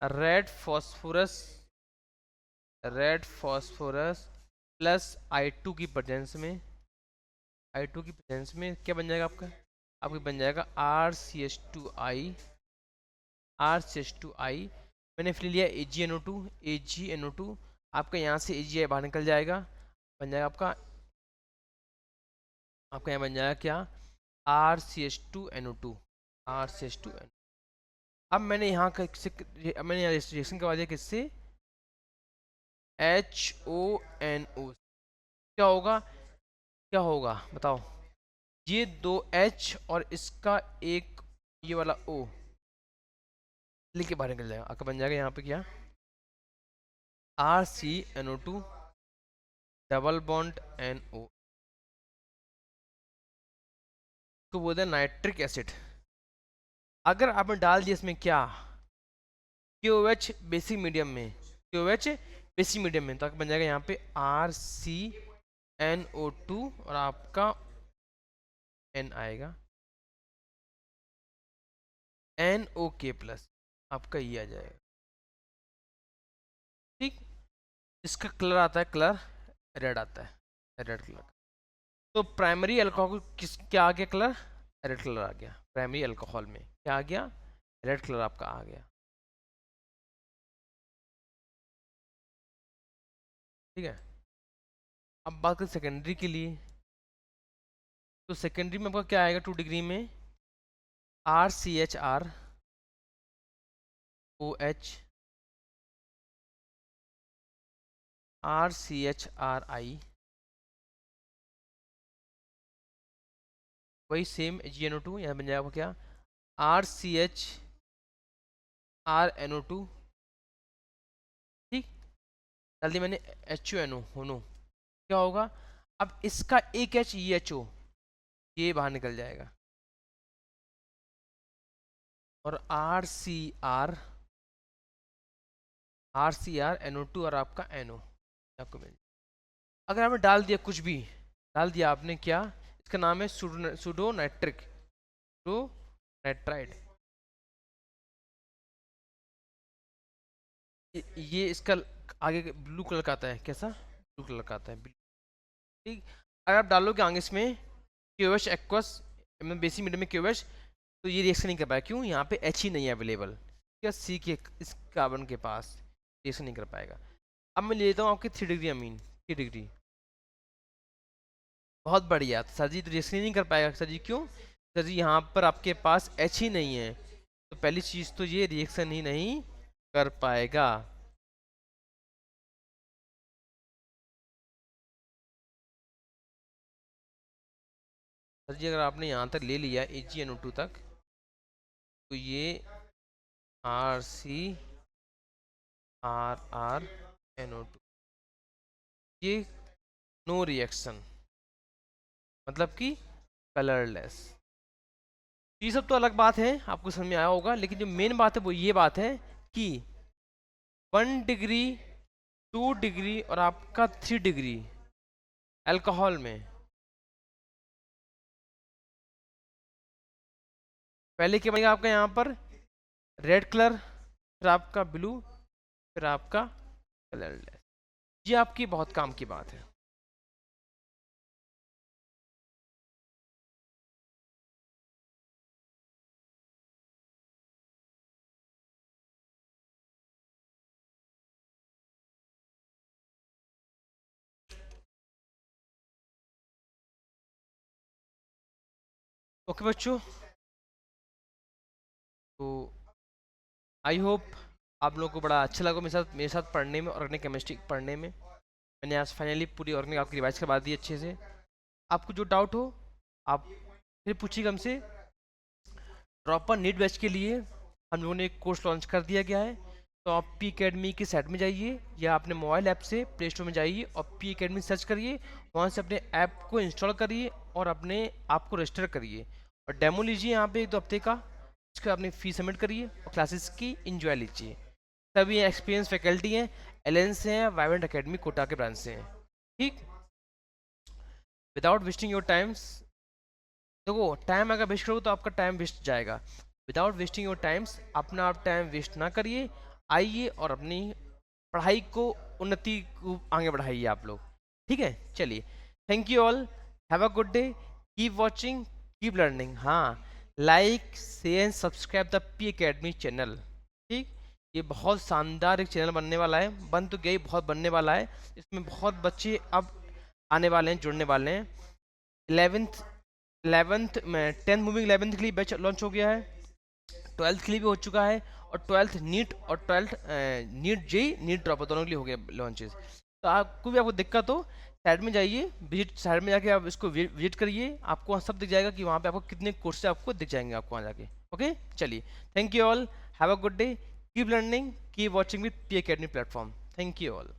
red phosphorus plus I2 की प्रेजेंस में, I2 की प्रेजेंस में क्या बन जाएगा आपका, आपका बन जाएगा RCH2I। मैंने फिर लिया AgNO2, आपका यहाँ से AgI बाहर निकल जाएगा, बन जाएगा आपका यहाँ बन जाएगा क्या, RCH2NO2, RCH2NO। अब मैंने यहाँ का मैंने यहाँ रिएक्शन करवा दिया किससे, HONO। क्या होगा, क्या होगा बताओ, ये दो H और इसका एक ये वाला O लेके बाहर निकल जाएगा, आपका बन जाएगा यहाँ पे क्या, RCNO2 डबल बॉन्ड NO, तो बोलते हैं नाइट्रिक एसिड। अगर आपने डाल दिया इसमें क्या, KOH बेसिक मीडियम में, KOH बेसिक मीडियम में, तो आपका बन जाएगा यहाँ पे RCNO2 और आपका N आएगा, NOK प्लस, आपका ये आ जाएगा। ठीक, इसका कलर आता है, कलर रेड आता है, रेड कलर। तो प्राइमरी अल्कोहल किस क्या आ गया कलर, रेड कलर आ गया, प्राइमरी अल्कोहल में क्या आ गया, रेड कलर आपका आ गया। ठीक है। अब बात करें सेकेंडरी के लिए, तो सेकेंडरी में आपका क्या आएगा, 2 डिग्री में RCHROH, RCHRI, वही सेम GNO2, यहाँ बन जाएगा क्या, RCHRNO2। ठीक, डाल दिया मैंने HONO होनो, क्या होगा, अब इसका एक H ये HO ये बाहर निकल जाएगा, और RCRNO2 और आपका NO आपको मिल, अगर आपने डाल दिया कुछ भी, डाल दिया आपने क्या, इसका नाम है सूडो नाइट्राइड। ये इसका आगे ब्लू कलर का आता है, कैसा ब्लू कलर का आता है, ठीक। अगर आप डालोगे आगे इसमें क्यूएच एक्वस बेसिक मीडियम में क्यूएच, तो ये रिएक्शन नहीं कर पाएगा, क्यों, यहाँ पे एच ही नहीं है अवेलेबल, क्या सी के इस कार्बन के पास रिएक्शन नहीं कर पाएगा। अब मैं ले लेता हूँ आपके 3 डिग्री अमीन, 3 डिग्री, बहुत बढ़िया, तो सर जी तो रिएक्शन ही नहीं कर पाएगा, सर जी क्यों, सर जी यहाँ पर आपके पास एच ही नहीं है, तो पहली चीज़ तो ये रिएक्शन ही नहीं कर पाएगा। सर जी अगर आपने यहाँ तक ले लिया AgNO2 तक, तो ये RCRRNO2, ये नो रिएक्शन, मतलब कि कलरलेस। ये सब तो अलग बात है, आपको समझ में आया होगा, लेकिन जो मेन बात है वो ये बात है कि 1 डिग्री, 2 डिग्री और आपका 3 डिग्री अल्कोहल में पहले क्या बनेगा आपका, यहाँ पर रेड कलर, फिर आपका ब्लू, फिर आपका कलरलेस। ये आपकी बहुत काम की बात है। ओके बच्चों, तो आई होप आप लोगों को बड़ा अच्छा लगा मेरे साथ पढ़ने में, ऑर्गेनिक केमिस्ट्री पढ़ने में। मैंने आज फाइनली पूरी ऑर्गेनिक आपकी रिवाइज करवा दी अच्छे से। आपको जो डाउट हो आप फिर पूछिएगा हमसे। प्रॉपर नीट बैच के लिए हम लोगों ने एक कोर्स लॉन्च कर दिया गया है। तो आप पी अकेडमी की साइट में जाइए या अपने मोबाइल ऐप से प्ले स्टोर में जाइए और पी अकेडमी सर्च करिए, वहाँ से अपने ऐप को इंस्टॉल करिए और अपने आप को रजिस्टर करिए और डेमो लीजिए यहाँ पे 1-2 हफ्ते का। उसके अपनी फीस सबमिट करिए और क्लासेस की इंजॉय लीजिए। सभी एक्सपीरियंस फैकल्टी हैं, एलेंस से हैं, वाइवेंट अकेडमी कोटा के ब्रांच से हैं। ठीक, विदाउट वेस्टिंग योर टाइम्स, देखो टाइम अगर वेस्ट करोगे तो आपका टाइम वेस्ट जाएगा। विदाउट वेस्टिंग योर टाइम्स, अपना आप टाइम वेस्ट ना करिए, आइए और अपनी पढ़ाई को उन्नति को आगे बढ़ाइए आप लोग। ठीक है, चलिए, thank you all, have a good day, keep watching, keep learning. हाँ, like share and subscribe the P academy channel. ठीक, ये बहुत शानदार एक चैनल बनने वाला है, बन तो गई, बहुत बनने वाला है। इसमें बहुत बच्चे अब आने वाले हैं, जुड़ने वाले हैं। 11th में 10th मूविंग 11th के लिए बैच लॉन्च हो गया है, 12th के लिए भी हो चुका है और 12th नीट और 12th NEET JEE NEET drop दोनों के लिए हो गया लॉन्चेस। तो आपको भी आपको दिक्कत हो, साइड में जाइए, विजिट साइड में जाके आप इसको विजिट करिए, आपको वहाँ सब दिख जाएगा कि वहाँ पे आपको कितने कोर्स आपको दिख जाएंगे आपको वहाँ जाके। ओके, चलिए, thank you all, have a good day, keep learning, keep watching with P academy platform. Thank you all.